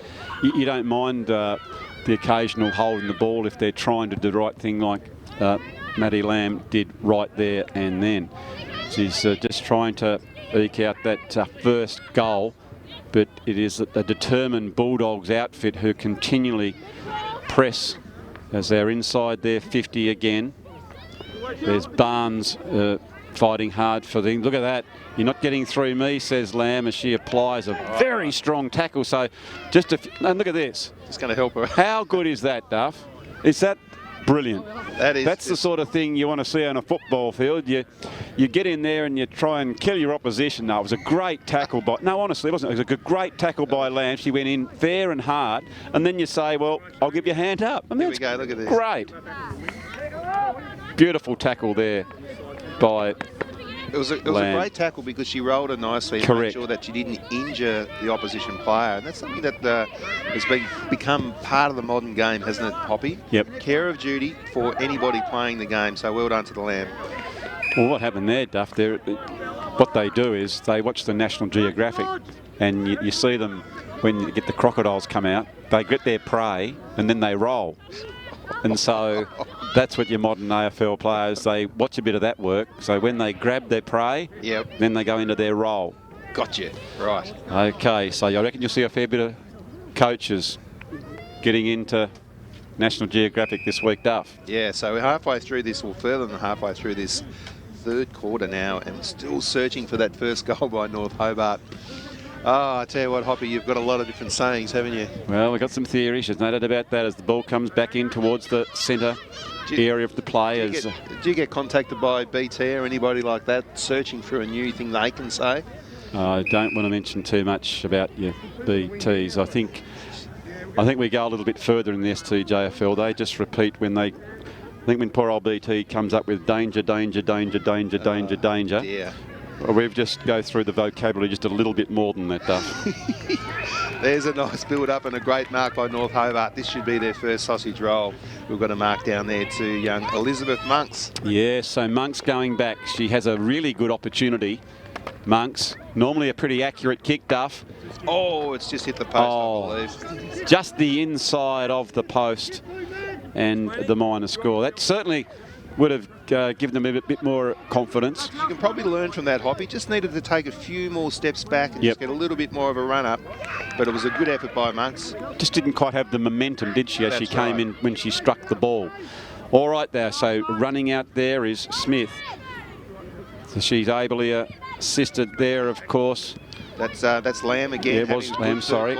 you don't mind the occasional holding the ball if they're trying to do the right thing, like Maddie Lamb did right there and then. She's just trying to eke out that first goal, but it is a determined Bulldogs outfit who continually press as they're inside their 50 again. There's Barnes fighting hard for things. Look at that. You're not getting through me, says Lamb, as she applies a very strong tackle. So just and look at this. It's going to help her. How good is that, Duff? Is that brilliant? That's the sort of thing you want to see on a football field. You get in there and you try and kill your opposition. No, it was a great tackle by... No, honestly, it wasn't. It was a great tackle by Lamb. She went in fair and hard. And then you say, well, I'll give you a hand up. And here we go. Look at this. Great. Beautiful tackle there by... It was a great tackle because she rolled her nicely and made sure that she didn't injure the opposition player. And that's something that has become part of the modern game, hasn't it, Hoppy? Yep. Care of duty for anybody playing the game. So well done to the Lamb. Well, what happened there, Duff, what they do is they watch the National Geographic, and you see them when you get the crocodiles come out, they get their prey and then they roll. And so that's what your modern AFL players, they watch a bit of that work. So when they grab their prey, then they go into their roll. Gotcha. Right. Okay, so I reckon you'll see a fair bit of coaches getting into National Geographic this week, Duff. Yeah, so we're halfway through this, or further than halfway through this third quarter now, and still searching for that first goal by North Hobart. Oh, I tell you what, Hoppy, you've got a lot of different sayings, haven't you? Well, we've got some theories. There's no doubt about that as the ball comes back in towards the centre area of the play. Do you get contacted by BT or anybody like that searching for a new thing they can say? I don't want to mention too much about your BTs. I think we go a little bit further in the STJFL. They just repeat when they... I think when poor old BT comes up with danger, danger, danger, danger, danger, danger, Yeah. we've just go through the vocabulary just a little bit more than that, Duff. There's a nice build-up and a great mark by North Hobart. This should be their first sausage roll. We've got a mark down there to young Elizabeth Monks. Yeah, so Monks going back. She has a really good opportunity. Monks, normally a pretty accurate kick, Duff. Oh, it's just hit the post, I believe. Just the inside of the post and the minor score. That certainly would have given them a bit more confidence. You can probably learn from that, Hoppy. Just needed to take a few more steps back and just get a little bit more of a run-up. But it was a good effort by Monks. Just didn't quite have the momentum, did she, as she came in when she struck the ball. All right there, so running out there is Smith. So she's ably assisted there, of course. That's Lamb again. Yeah, it was Lamb, sorry.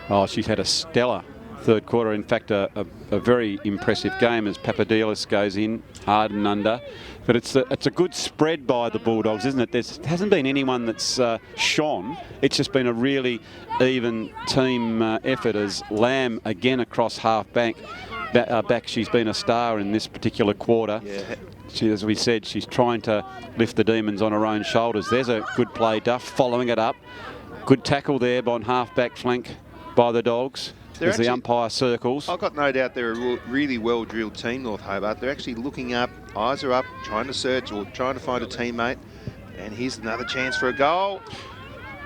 Oh, she's had a stellar third quarter. In fact, a very impressive game as Papadoulis goes in hard and under. But it's a good spread by the Bulldogs, isn't it? There hasn't been anyone that's shone. It's just been a really even team effort as Lamb again across half back. She's been a star in this particular quarter. Yeah. As we said, she's trying to lift the Demons on her own shoulders. There's a good play, Duff, following it up. Good tackle there on half-back flank by the Dogs as the umpire circles. I've got no doubt they're a really well-drilled team, North Hobart. They're actually looking up, eyes are up, trying to search or trying to find a teammate. And here's another chance for a goal.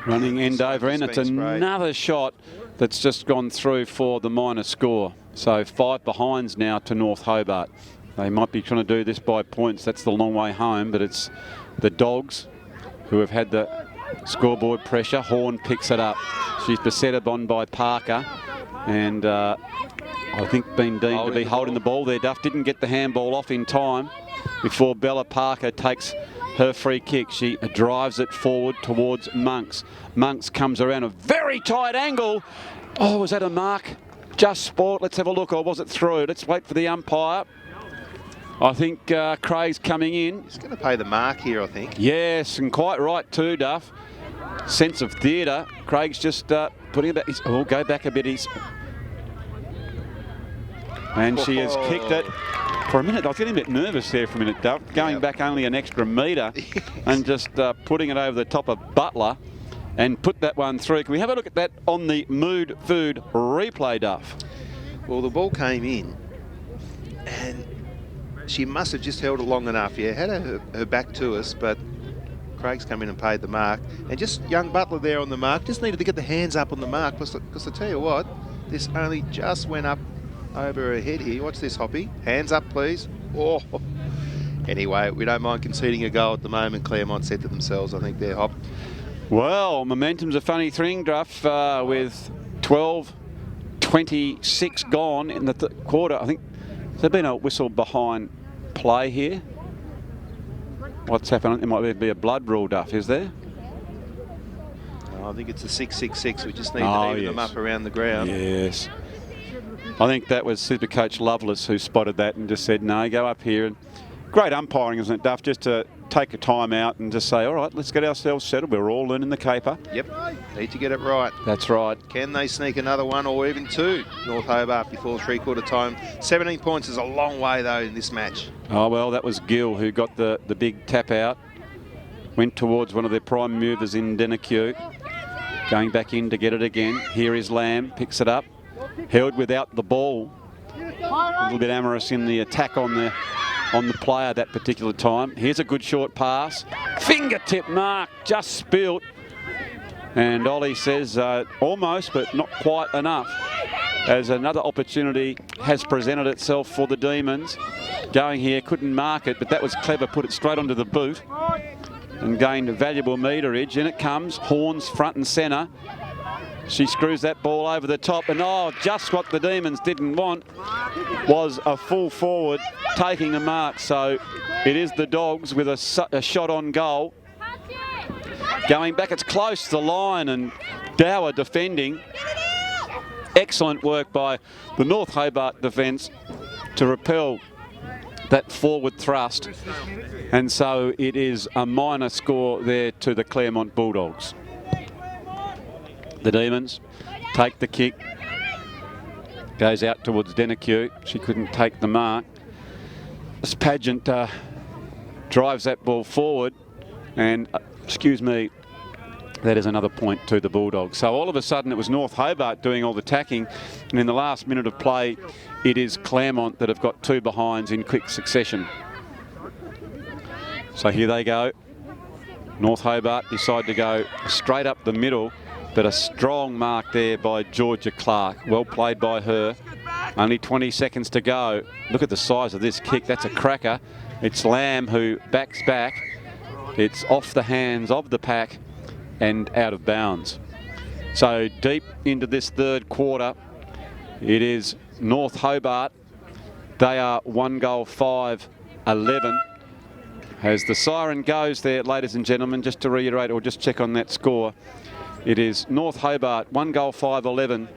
Running end over end. It's another shot that's just gone through for the minor score. So 5 behinds now to North Hobart. They might be trying to do this by points. That's the long way home, but it's the Dogs who have had the scoreboard pressure. Horn picks it up. She's beset upon by Parker, and I think been deemed to be holding the ball there. Duff didn't get the handball off in time before Bella Parker takes her free kick. She drives it forward towards Monks. Monks comes around a very tight angle. Oh, was that a mark? Just sport. Let's have a look. Or was it through? Let's wait for the umpire. I think Craig's coming in. He's going to pay the mark here, I think. Yes, and quite right too, Duff. Sense of theatre. Craig's just putting it back. Oh, go back a bit. And she has kicked it. For a minute, I was getting a bit nervous there for a minute, Duff. Going back only an extra metre and just putting it over the top of Butler and put that one through. Can we have a look at that on the Mood Food replay, Duff? Well, the ball came in and she must have just held it long enough. Yeah, had her back to us, but Craig's come in and paid the mark. And just young Butler there on the mark, just needed to get the hands up on the mark, because I tell you what, this only just went up over her head here. Watch this, Hoppy. Hands up, please. Oh. Anyway, we don't mind conceding a goal at the moment, Claremont said to themselves. I think they're Hop. Well, momentum's a funny thing, Duff, with 12:26 gone in the quarter. I think there's been a whistle behind play here. What's happened? It might be a blood rule, Duff, is there? I think it's a 666. We just need to even them up around the ground. Yes. I think that was Supercoach Lovelace who spotted that and just said, no, go up here. And great umpiring, isn't it, Duff, just to take a time out and just say, all right, let's get ourselves settled. We're all learning the caper. Yep, need to get it right. That's right. Can they sneak another one or even two, North Hobart, before three-quarter time? 17 points is a long way, though, in this match. Oh, well, that was Gill who got the big tap out. Went towards one of their prime movers in Denacue. Going back in to get it again. Here is Lamb, picks it up. Held without the ball. A little bit amorous in the attack on the player that particular time. Here's a good short pass. Fingertip mark, just spilt. And Ollie says almost, but not quite enough. As another opportunity has presented itself for the Demons. Going here, couldn't mark it, but that was clever. Put it straight onto the boot and gained a valuable meterage. In it comes, Horns front and centre. She screws that ball over the top, and just what the Demons didn't want was a full forward taking the mark. So it is the Dogs with a shot on goal. Going back, it's close to the line, and Dower defending. Excellent work by the North Hobart defence to repel that forward thrust. And so it is a minor score there to the Claremont Bulldogs. The Demons take the kick. Goes out towards Denecue. She couldn't take the mark. This Pageant drives that ball forward, and excuse me, that is another point to the Bulldogs. So all of a sudden it was North Hobart doing all the tacking, and in the last minute of play it is Claremont that have got two behinds in quick succession. So here they go. North Hobart decide to go straight up the middle, but a strong mark there by Georgia Clark. Well played by her. Only 20 seconds to go. Look at the size of this kick. That's a cracker. It's Lamb who backs back. It's off the hands of the pack and out of bounds. So deep into this third quarter, it is North Hobart. They are 1 goal 5-11. As the siren goes there, ladies and gentlemen, just to reiterate or just check on that score, it is North Hobart 1 goal 5-11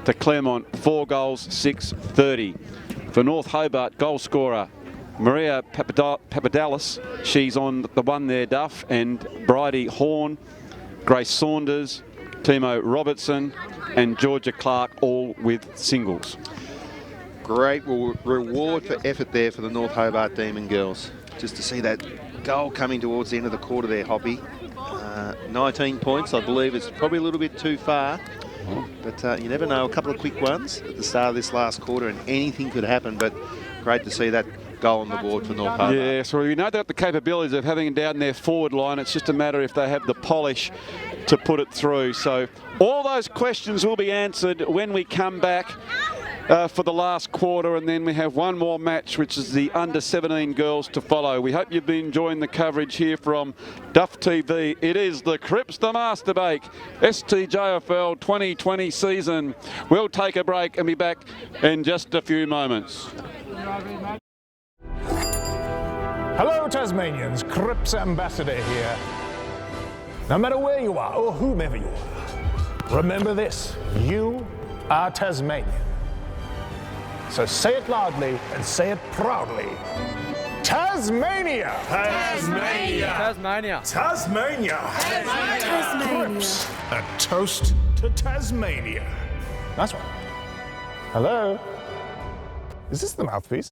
to Claremont 4 goals 6-30. For North Hobart, goal scorer Maria Papadallis. She's on the one there, Duff, and Bridie Horn, Grace Saunders, Timo Robertson and Georgia Clark, all with singles. Great reward for effort there for the North Hobart Demon girls. Just to see that goal coming towards the end of the quarter there, Hoppy. 19 points, I believe it's probably a little bit too far. But you never know, a couple of quick ones at the start of this last quarter and anything could happen. But great to see that goal on the board for North Hobart. Yeah, so we know they've got the capabilities of having it down their forward line. It's just a matter if they have the polish to put it through. So all those questions will be answered when we come back for the last quarter, and then we have one more match, which is the under-17 girls to follow. We hope you've been enjoying the coverage here from Duff TV. It is the Cripps the Master Bake STJFL 2020 season. We'll take a break and be back in just a few moments. Hello Tasmanians, CRIPPS Ambassador here. No matter where you are or whomever you are, remember this, you are Tasmanian. So say it loudly and say it proudly. Tasmania! Tasmania! Tasmania! Tasmania! Tasmania! CRIPPS, a toast to Tasmania. That's right. Hello? Is this the mouthpiece?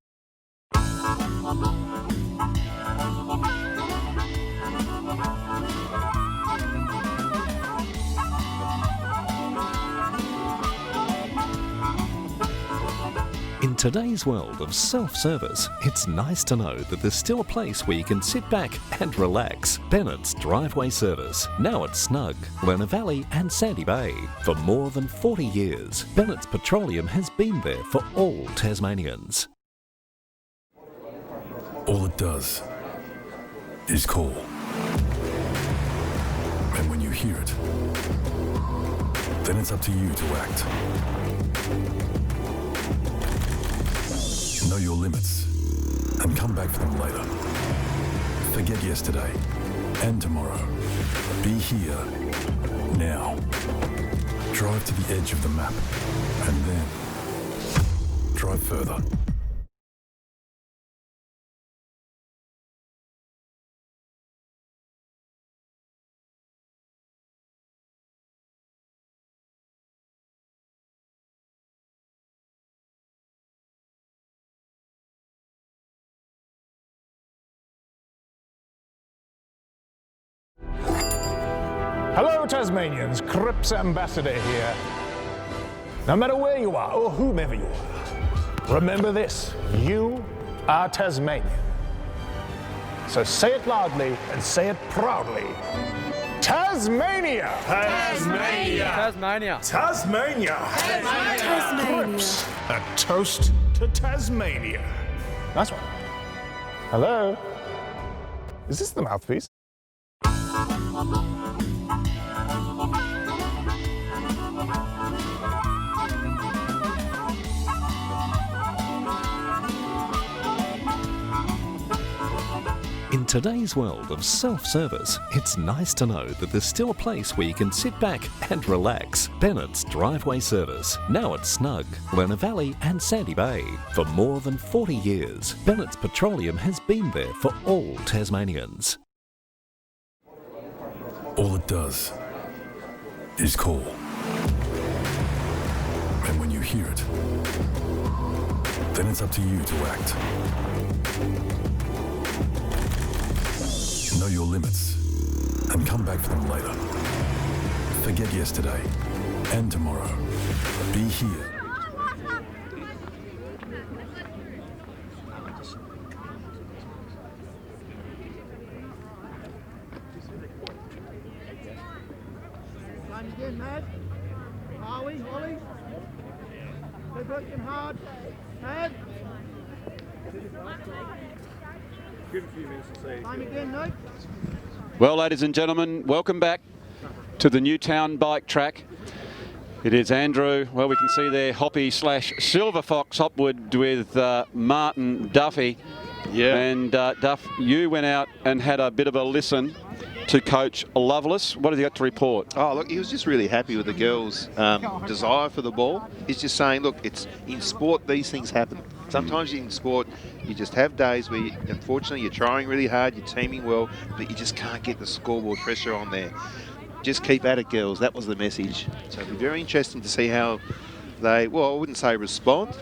In today's world of self-service, it's nice to know that there's still a place where you can sit back and relax. Bennett's Driveway Service, now at Snug, Lerner Valley and Sandy Bay. For more than 40 years, Bennett's Petroleum has been there for all Tasmanians. All it does is call. And when you hear it, then it's up to you to act. Know your limits and come back for them later. Forget yesterday and tomorrow. Be here now. Drive to the edge of the map and then drive further. Hello Tasmanians, CRIPPS Ambassador here. No matter where you are or whomever you are, remember this, you are Tasmanian. So say it loudly and say it proudly. Tasmania! Tasmania! Tasmania! Tasmania! Tasmania! CRIPPS, a toast to Tasmania. That's right. Hello? Is this the mouthpiece? In In today's world of self-service, it's nice to know that there's still a place where you can sit back and relax. Bennett's Driveway Service, now at Snug, Lerner Valley and Sandy Bay. For more than 40 years, Bennett's Petroleum has been there for all Tasmanians. All it does is call. And when you hear it, then it's up to you to act. Know your limits and come back for them later. Forget yesterday and tomorrow. Be here. Time again, Matt. Holly. They're working hard. Matt. Give a few minutes to see. Time again, Luke. Well, ladies and gentlemen, welcome back to the Newtown bike track. It is Andrew. Well, we can see there Hoppy / Silver Fox Hopwood with Martin Duffy. Yeah. And Duff, you went out and had a bit of a listen to Coach Lovelace. What have you got to report? Oh, look, he was just really happy with the girls' desire for the ball. He's just saying, look, it's in sport, these things happen. Sometimes in sport, you just have days where, unfortunately, you're trying really hard, you're teaming well, but you just can't get the scoreboard pressure on there. Just keep at it, girls. That was the message. So it'll be very interesting to see how they, well, I wouldn't say respond,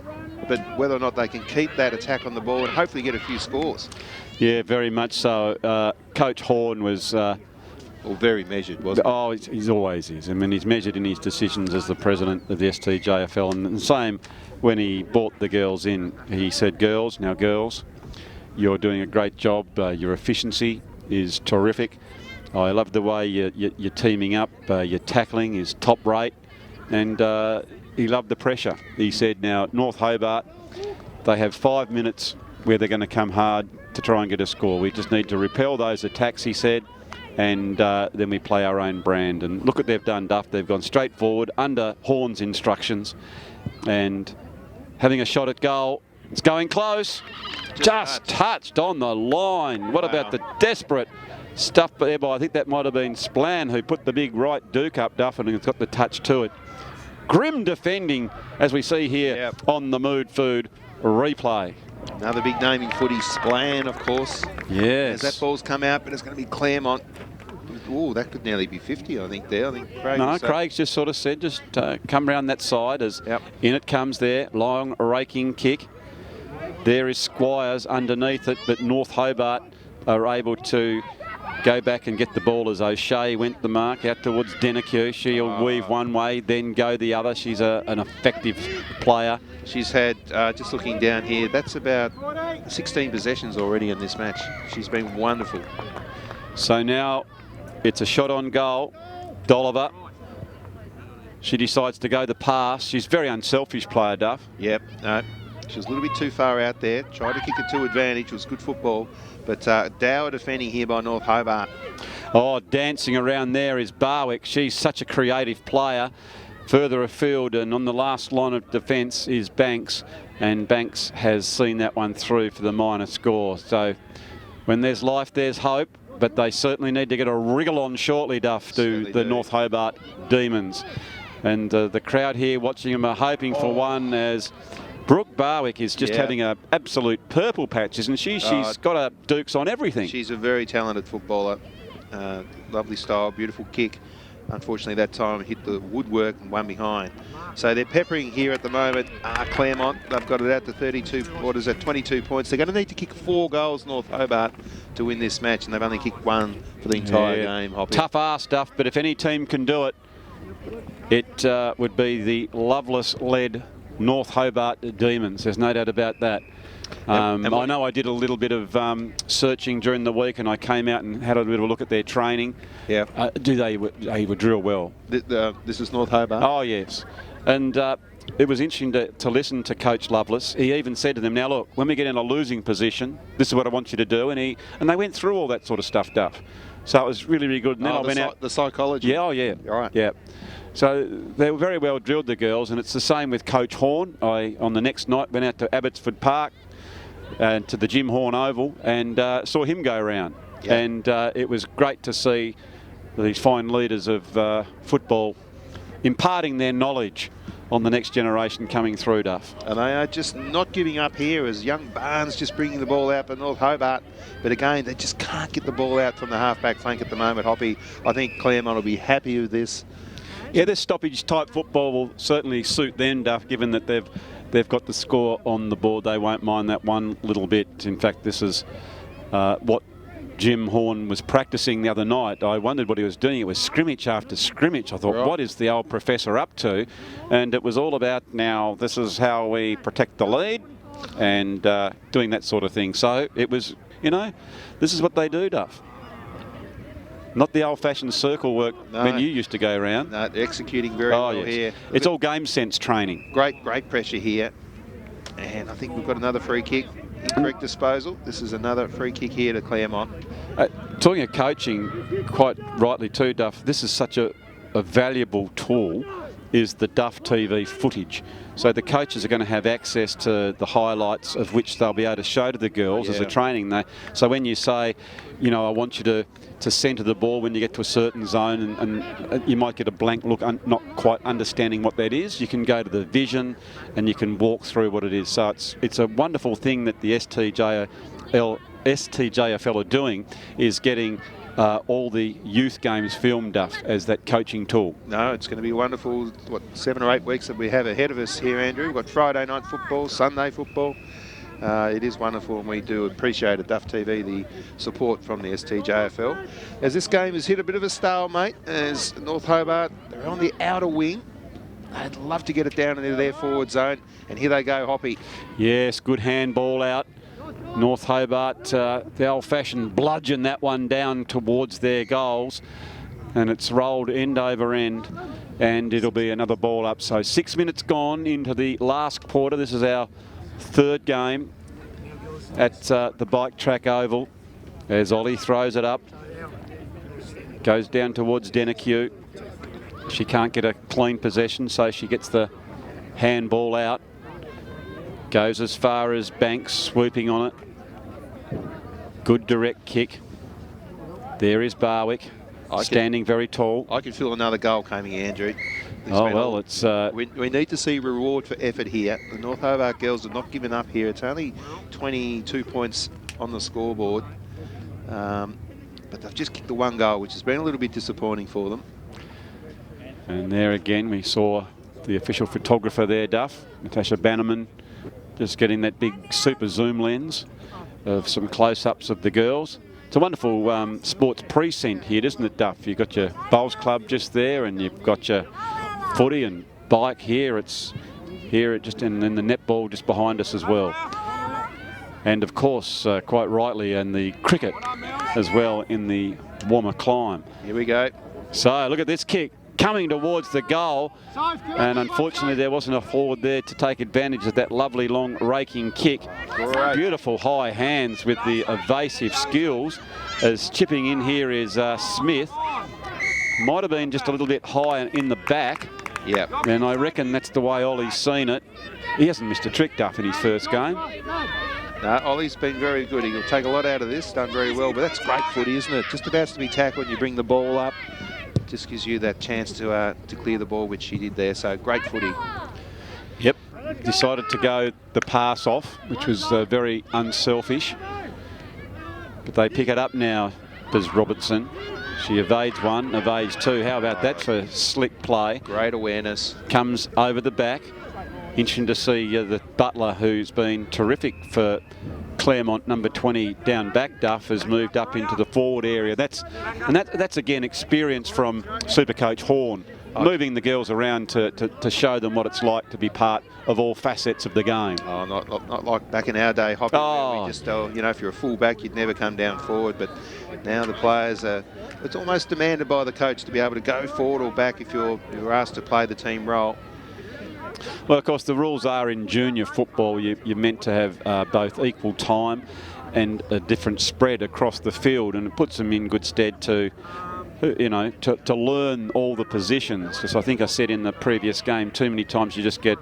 but whether or not they can keep that attack on the ball and hopefully get a few scores. Yeah, very much so. Coach Horn was... Well, very measured, wasn't he? Oh, he's always is. I mean, he's measured in his decisions as the president of the STJFL. And the same when he brought the girls in. He said, girls, you're doing a great job. Your efficiency is terrific. I love the way you're teaming up. Your tackling is top rate. And he loved the pressure. He said, now, North Hobart, they have 5 minutes where they're going to come hard to try and get a score. We just need to repel those attacks, he said. And then we play our own brand. And look what they've done, Duff. They've gone straight forward under Horn's instructions and having a shot at goal. It's going close. Just touched on the line. What about the desperate stuff there by, I think that might have been Splan who put the big right duke up, Duff, and it's got the touch to it. Grim defending, as we see here on the Mood Food replay. Another big name in footy, Splan, of course. Yes. As that ball's come out, but it's going to be Claremont. Oh, that could nearly be 50, I think, there. I think Craig... No, Craig's just sort of said, just come round that side as in it comes there. Long raking kick. There is Squires underneath it, but North Hobart are able to go back and get the ball as O'Shea went the mark out towards Denecue. She'll weave one way, then go the other. She's an effective player. She's had, just looking down here, that's about 16 possessions already in this match. She's been wonderful. So now it's a shot on goal. Dolliver. She decides to go the pass. She's a very unselfish player, Duff. Yep. No, she was a little bit too far out there. Tried to kick it to advantage. It was good football. But Dower defending here by North Hobart. Oh, dancing around there is Barwick. She's such a creative player. Further afield and on the last line of defence is Banks. And Banks has seen that one through for the minor score. So when there's life, there's hope. But they certainly need to get a wriggle on shortly, Duff, to the North Hobart Demons. And the crowd here watching them are hoping for one as Brooke Barwick is just having an absolute purple patch, isn't she? She's got her dukes on everything. She's a very talented footballer. Lovely style, beautiful kick. Unfortunately, that time it hit the woodwork and one behind. So they're peppering here at the moment. Claremont, they've got it out to 32, what is it, 22 points. They're going to need to kick 4 goals, North Hobart, to win this match, and they've only kicked 1 for the entire game. Hoppy. Tough ass stuff, but if any team can do it, it would be the Lovelace-led North Hobart Demons. There's no doubt about that. I know I did a little bit of searching during the week, and I came out and had a bit of a look at their training. Yeah. They would drill well. This is North Hobart? Oh, yes. And it was interesting to listen to Coach Lovelace. He even said to them, now look, when we get in a losing position, this is what I want you to do. And they went through all that sort of stuff, Duff. So it was really, really good. And then I went out. The psychology? Yeah, oh, yeah. All right. Yeah. So they were very well drilled, the girls, and it's the same with Coach Horn. On the next night went out to Abbotsford Park, to the Jim Horn Oval and saw him go round. Yeah. And it was great to see these fine leaders of football imparting their knowledge on the next generation coming through, Duff. And they are just not giving up here as young Barnes just bringing the ball out for North Hobart. But again, they just can't get the ball out from the half-back flank at the moment, Hoppy. I think Claremont will be happy with this. Yeah, this stoppage-type football will certainly suit them, Duff, given that they've got the score on the board. They won't mind that one little bit. In fact, this is what Jim Horn was practicing the other night. I wondered what he was doing. It was scrimmage after scrimmage. I thought, Right. what is the old professor up to? And it was all about, now, this is how we protect the lead and doing that sort of thing. So it was, you know, this is what they do, Duff. Not the old-fashioned circle work when you used to go around. No, they're executing very well yes. here. It's all game sense training. Great pressure here. And I think we've got another free kick. Incorrect disposal. This is another free kick here to Claremont. Talking of coaching, quite rightly too, Duff, this is such a valuable tool, is the Duff TV footage. So the coaches are going to have access to the highlights of which they'll be able to show to the girls as a training. So when you say, you know, I want you to centre the ball when you get to a certain zone, and you might get a blank look, not quite understanding what that is, you can go to the vision and you can walk through what it is. So it's a wonderful thing that the STJFL are doing, is getting all the youth games filmed, Duff, as that coaching tool. No, it's going to be wonderful. What, 7 or 8 weeks that we have ahead of us here, Andrew. We've got Friday night football, Sunday football. It is wonderful, and we do appreciate at Duff TV the support from the STJFL. As this game has hit a bit of a stalemate, as North Hobart, they're on the outer wing. They'd love to get it down into their forward zone, and here they go, Hoppy. Yes, good handball out. North Hobart, the old-fashioned bludgeon that one down towards their goals, and it's rolled end over end, and it'll be another ball up. So 6 minutes gone into the last quarter. This is our third game at the Bike Track Oval, as Ollie throws it up. Goes down towards Denacue. She can't get a clean possession, so she gets the handball out. Goes as far as Banks, swooping on it. Good direct kick. There is Barwick, standing very tall. I can feel another goal coming, Andrew. It's... we need to see reward for effort here. The North Hobart girls have not given up here. It's only 22 points on the scoreboard. But they've just kicked the one goal, which has been a little bit disappointing for them. And there again, we saw the official photographer there, Duff, Natasha Bannerman, just getting that big super zoom lens of some close-ups of the girls. It's a wonderful sports precinct here, isn't it, Duff? You've got your bowls club just there, and you've got your footy and bike here. It's here just in the netball just behind us as well. And of course, quite rightly, and the cricket as well in the warmer climb. Here we go. So look at this kick coming towards the goal, and unfortunately there wasn't a forward there to take advantage of that lovely long raking kick. Great. Beautiful high hands with the evasive skills, as chipping in here is Smith. Might have been just a little bit high in the back. Yeah. And I reckon that's the way Ollie's seen it. He hasn't missed a trick, Duff, in his first game. No, Ollie's been very good. He'll take a lot out of this, done very well, but that's great footy, isn't it? Just about to be tackled, you bring the ball up. Just gives you that chance to clear the ball, which she did there. So great footy. Yep, decided to go the pass off, which was very unselfish. But they pick it up now, does Robertson. She evades one, evades two. How about that for slick play? Great awareness. Comes over the back. Interesting to see the Butler, who's been terrific for Claremont, number 20 down back, Duff, has moved up into the forward area. That's again experience from Supercoach Horn, moving the girls around to show them what it's like to be part of all facets of the game. Oh, not like back in our day, Hoppy. Where we just, you know, if you're a full-back, you'd never come down forward. But now the players are, it's almost demanded by the coach to be able to go forward or back if you're asked to play the team role. Well, of course, the rules are in junior football. You're meant to have both equal time and a different spread across the field, and it puts them in good stead to, you know, to learn all the positions. Because I think I said in the previous game, too many times you just get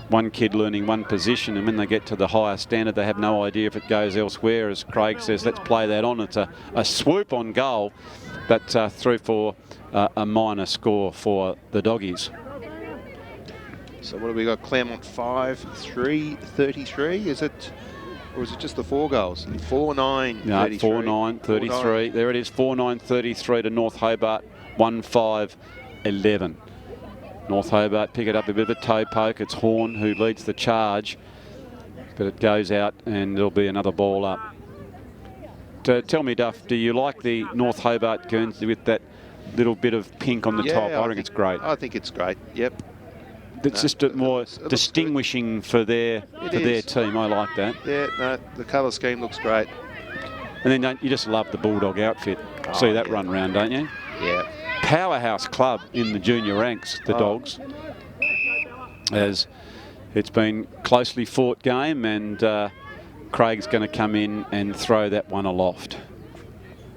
one kid learning one position, and when they get to the higher standard, they have no idea if it goes elsewhere. As Craig says, let's play that on. It's a swoop on goal, but through for a minor score for the doggies. So what have we got? Claremont 5-3, 33, is it? Or is it just the 4 goals? 4-9, No, 33. 4-9, 33. There it is, 4-9, 33 to North Hobart, 1-5, 11. North Hobart pick it up a bit of a toe poke. It's Horn who leads the charge, but it goes out and there'll be another ball up. Tell me, Duff, do you like the North Hobart Guernsey with that little bit of pink on the top? I think it's great. I think it's great, yep. It's just more distinguishing for their team. I like that. Yeah, no, the colour scheme looks great. And then you just love the Bulldog outfit. See that run round, don't you? Yeah. Powerhouse club in the junior ranks, the Dogs. As it's been closely fought game, and Craig's going to come in and throw that one aloft.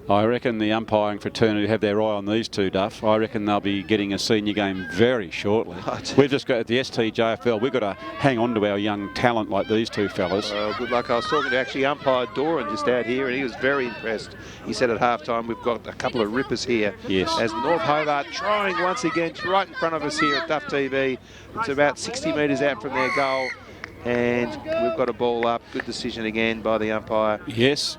I reckon the umpiring fraternity have their eye on these two, Duff. I reckon they'll be getting a senior game very shortly. We've just got at the STJFL, we've got to hang on to our young talent like these two fellas. Good luck. I was talking to actually umpire Doran just out here, and he was very impressed. He said at halftime, we've got a couple of rippers here. Yes. As North Hobart trying once again, right in front of us here at Duff TV. It's about 60 metres out from their goal, and we've got a ball up. Good decision again by the umpire. Yes.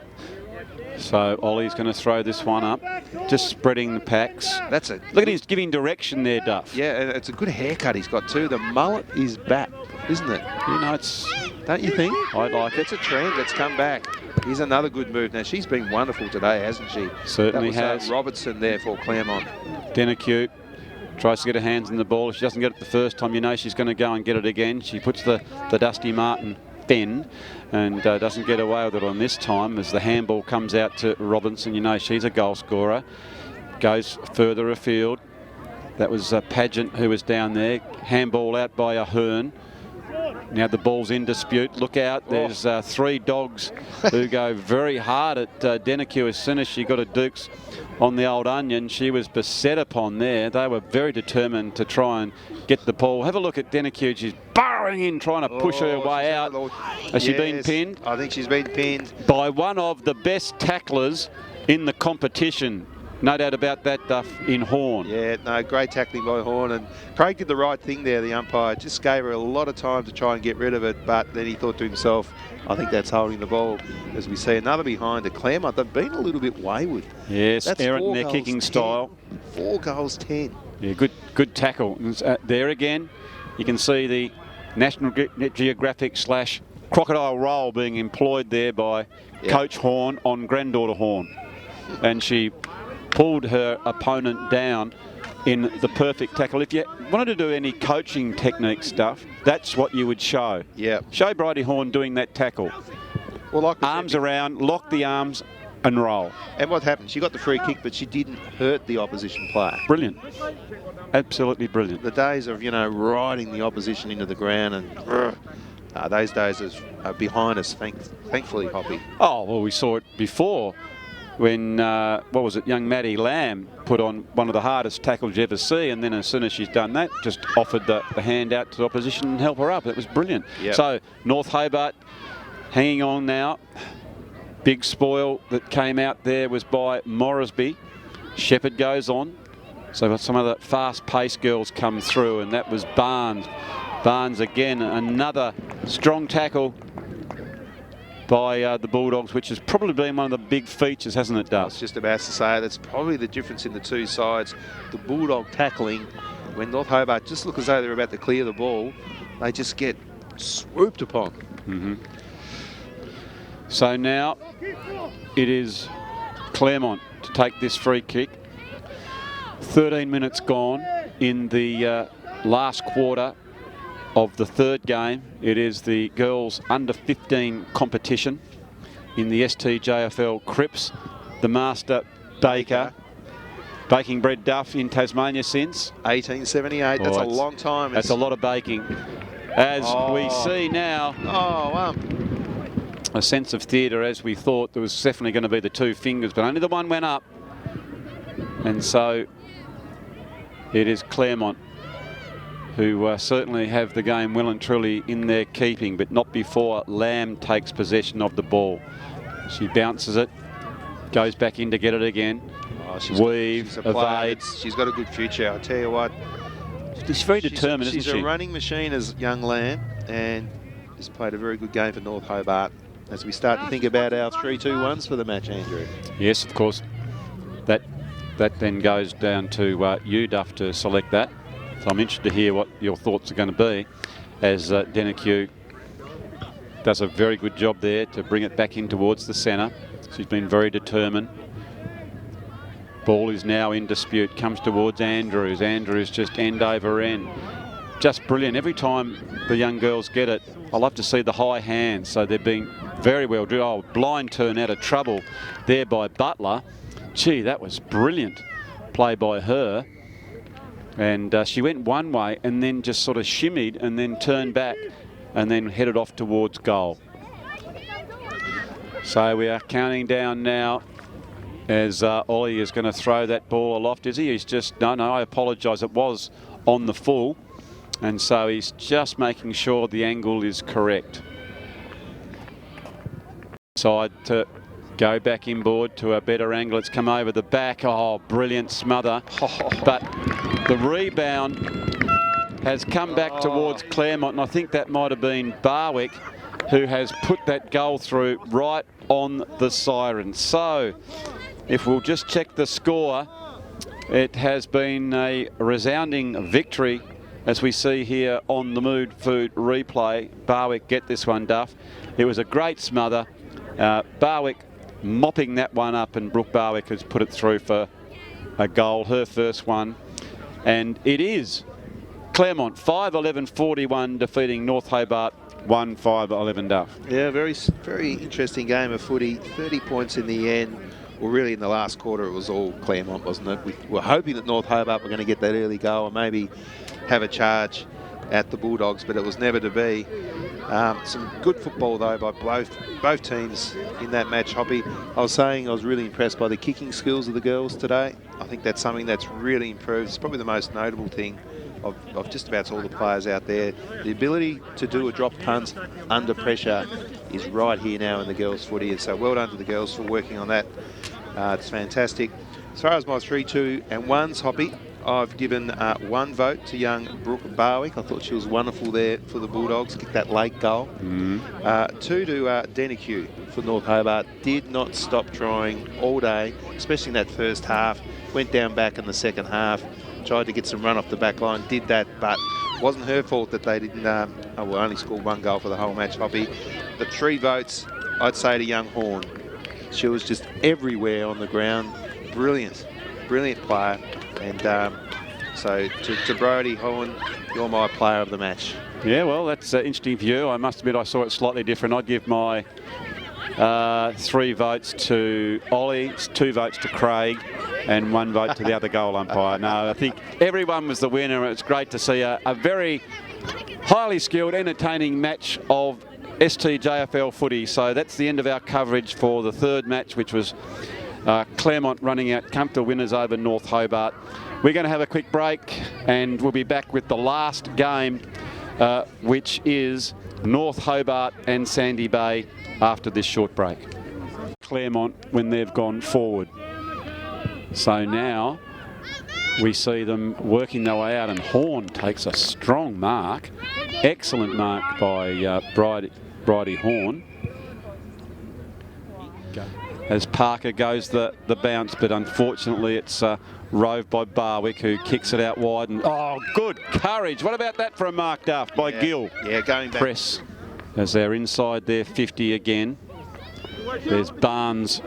So Ollie's going to throw this one up, just spreading the packs. That's it. Look at his giving direction there, Duff. Yeah, and it's a good haircut he's got too. The mullet is back, isn't it? You know, it's... Don't you think? I like it. It's a trend that's come back. Here's another good move. Now, she's been wonderful today, hasn't she? Certainly that was, has. Robertson there for Claremont. Denacute tries to get her hands in the ball. If she doesn't get it the first time, you know she's going to go and get it again. She puts the Dusty Martin bend and doesn't get away with it on this time as the handball comes out to Robinson. You know she's a goal scorer. Goes further afield. That was Pageant who was down there. Handball out by Ahern. Now the ball's in dispute. Look out. There's 3 Dogs who go very hard at Denacue. As soon as she got a Dukes on the old onion, she was beset upon there. They were very determined to try and get the ball. Have a look at Denacue. She's burrowing in, trying to push her way out. Has she been pinned? I think she's been pinned. By one of the best tacklers in the competition. No doubt about that, Duff, in Horn. Yeah, no, great tackling by Horn. And Craig did the right thing there, the umpire. Just gave her a lot of time to try and get rid of it. But then he thought to himself, I think that's holding the ball. As we see another behind to Claremont. They've been a little bit wayward. Yes, that's errant in their kicking 10. style. 4 goals, 10. Yeah, good tackle. There again, you can see the National Geographic / crocodile roll being employed there by Coach Horn on granddaughter Horn. And she pulled her opponent down in the perfect tackle. If you wanted to do any coaching technique stuff, that's what you would show. Yeah. Show Bridie Horn doing that tackle. Well, like arms around, lock the arms and roll. And what happened? She got the free kick, but she didn't hurt the opposition player. Brilliant. Absolutely brilliant. The days of, riding the opposition into the ground and those days are behind us, thankfully, Hoppy. Oh, well, we saw it before when, what was it, young Maddie Lamb put on one of the hardest tackles you ever see, and then as soon as she's done that, just offered the hand out to the opposition and help her up. It was brilliant. Yep. So, North Hobart hanging on now. Big spoil that came out there was by Moresby. Shepherd goes on. So some of the fast-paced girls come through, and that was Barnes. Barnes again, another strong tackle by the Bulldogs, which has probably been one of the big features, hasn't it, Duff? I was just about to say, that's probably the difference in the two sides. The Bulldog tackling, when North Hobart just look as though they're about to clear the ball, they just get swooped upon. Mm-hmm. So now it is Claremont to take this free kick. 13 minutes gone in the last quarter of the third game. It is the girls under 15 competition in the STJFL CRIPPS. The master baker, baking bread Duff in Tasmania since 1878. That's a long time. That's a lot of baking. As we see now, a sense of theatre, as we thought there was definitely going to be the 2 fingers, but only the one went up. And so it is Claremont who certainly have the game well and truly in their keeping, but not before Lamb takes possession of the ball. She bounces it, goes back in to get it again. Oh, Weave, evade. She's got a good future, I tell you what. She's very determined, isn't she? She's a running machine as young Lamb, and has played a very good game for North Hobart as we start to think about our 3-2-1s for the match, Andrew. Yes, of course. That then goes down to you, Duff, to select that. So I'm interested to hear what your thoughts are going to be as Denneque does a very good job there to bring it back in towards the centre. She's been very determined. Ball is now in dispute, comes towards Andrews. Andrews just end over end. Just brilliant. Every time the young girls get it, I love to see the high hands. So they're being very well drilled. Oh, blind turn out of trouble there by Butler. Gee, that was brilliant play by her. And she went one way and then just sort of shimmied and then turned back and then headed off towards goal. So we are counting down now as Ollie is going to throw that ball aloft, is he? He's just, no, I apologise, it was on the full. And so he's just making sure the angle is correct. Side to go back inboard to a better angle. It's come over the back. Oh, brilliant smother. But the rebound has come back towards Claremont, and I think that might have been Barwick who has put that goal through right on the siren. So if we'll just check the score, it has been a resounding victory, as we see here on the Mood Food replay. Barwick get this one, Duff. It was a great smother. Barwick mopping that one up, and Brooke Barwick has put it through for a goal, her first one. And it is Claremont 5-11-41 defeating North Hobart 1-5-11, Duff. Yeah, very interesting game of footy. 30 points in the end. Well, really in the last quarter it was all Claremont, wasn't it? We were hoping that North Hobart were going to get that early goal and maybe have a charge at the Bulldogs, but it was never to be. Some good football though by both teams in that match, Hoppy. I was saying I was really impressed by the kicking skills of the girls today. I think that's something that's really improved. It's probably the most notable thing of just about all the players out there. The ability to do a drop punt under pressure is right here now in the girls' footy, and so well done to the girls for working on that. It's fantastic. As far as my 3-2-1s, Hoppy, I've given 1 vote to young Brooke Barwick. I thought she was wonderful there for the Bulldogs, get that late goal. 2 to Denneque for North Hobart. Did not stop trying all day, especially in that first half. Went down back in the second half, tried to get some run off the back line, did that, but it wasn't her fault that they didn't, only scored 1 goal for the whole match, Hoppy. The 3 votes, I'd say to young Horn. She was just everywhere on the ground. Brilliant player. And so to Brodie Horn, you're my player of the match. Yeah, well, that's an interesting view. I must admit I saw it slightly different. I'd give my 3 votes to Ollie, 2 votes to Craig, and 1 vote to the other goal umpire. No, I think everyone was the winner. It's great to see a very highly skilled, entertaining match of STJFL footy. So that's the end of our coverage for the 3rd match, which was Claremont running out comfortable winners over North Hobart. We're going to have a quick break and we'll be back with the last game, which is North Hobart and Sandy Bay after this short break. Claremont when they've gone forward. So now we see them working their way out, and Horn takes a strong mark. Excellent mark by Bridie Horn. As Parker goes the bounce, but unfortunately it's rove by Barwick, who kicks it out wide. And oh, good courage. What about that for a mark, Duff, by Gill? Yeah, going back. Press as they're inside their 50 again. There's Barnes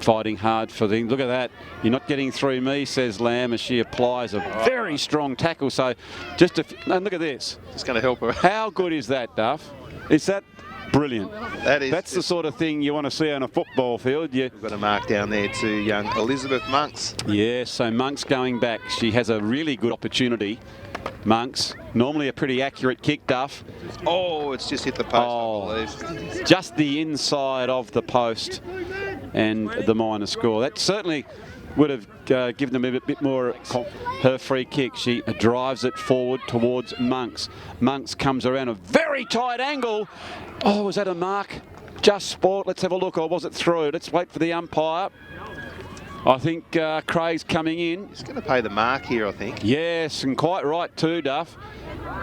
fighting hard for the... Look at that. You're not getting through me, says Lamb, as she applies a very strong tackle. So just and look at this. Just going to help her. How good is that, Duff? Is that brilliant? That's the sort of thing you want to see on a football field. We've got a mark down there to young Elizabeth Monks. Yeah, so Monks going back. She has a really good opportunity. Monks, normally a pretty accurate kick, Duff. Oh, it's just hit the post, I believe. Just the inside of the post and the minor score. That certainly would have given them a bit more. Her free kick, she drives it forward towards Monks. Monks comes around a very tight angle. Oh, was that a mark? Just sport. Let's have a look. Or was it through? Let's wait for the umpire. I think Craig's coming in. He's going to pay the mark here, I think. Yes, and quite right too, Duff.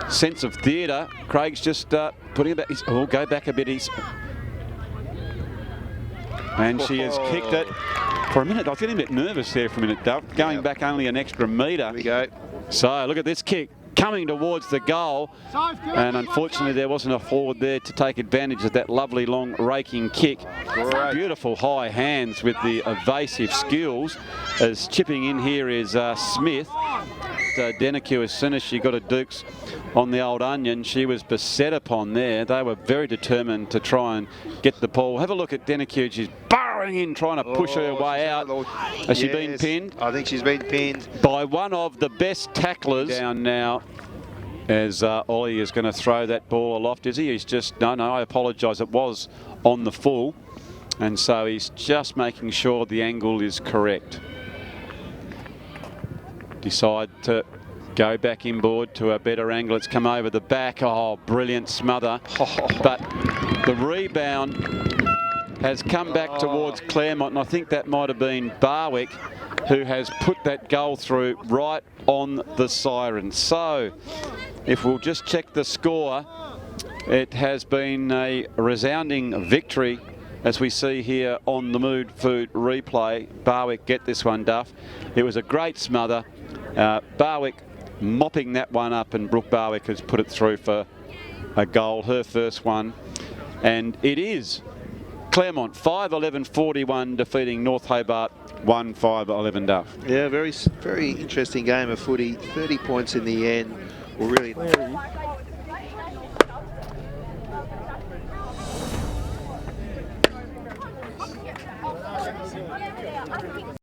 Sense of theatre. Craig's just putting it back. Oh, go back a bit. And she has kicked it. For a minute, I was getting a bit nervous there for a minute, Duff. Going back only an extra metre. Here we go. So look at this kick coming towards the goal. And unfortunately, there wasn't a forward there to take advantage of that lovely long raking kick. Great. Beautiful high hands with the evasive skills. As chipping in here is Smith. Denecue, as soon as she got a Dukes on the old onion, she was beset upon there. They were very determined to try and get the ball. Have a look at Denecue. She's burrowing in, trying to push her way out. Has she been pinned? I think she's been pinned. By one of the best tacklers. Down now as Ollie is going to throw that ball aloft, is he? He's just, no, I apologise. It was on the full. And so he's just making sure the angle is correct. Decide to go back inboard to a better angle. It's come over the back. Oh, brilliant smother. But the rebound has come back towards Claremont, and I think that might have been Barwick who has put that goal through right on the siren. So if we'll just check the score, it has been a resounding victory, as we see here on the Mood Food replay. Barwick get this one, Duff. It was a great smother. Barwick mopping that one up, and Brooke Barwick has put it through for a goal, her first one. And it is Claremont 5-11-41 defeating North Hobart 1-5-11, Duff. Yeah, very interesting game of footy. 30 points in the end. Well, really.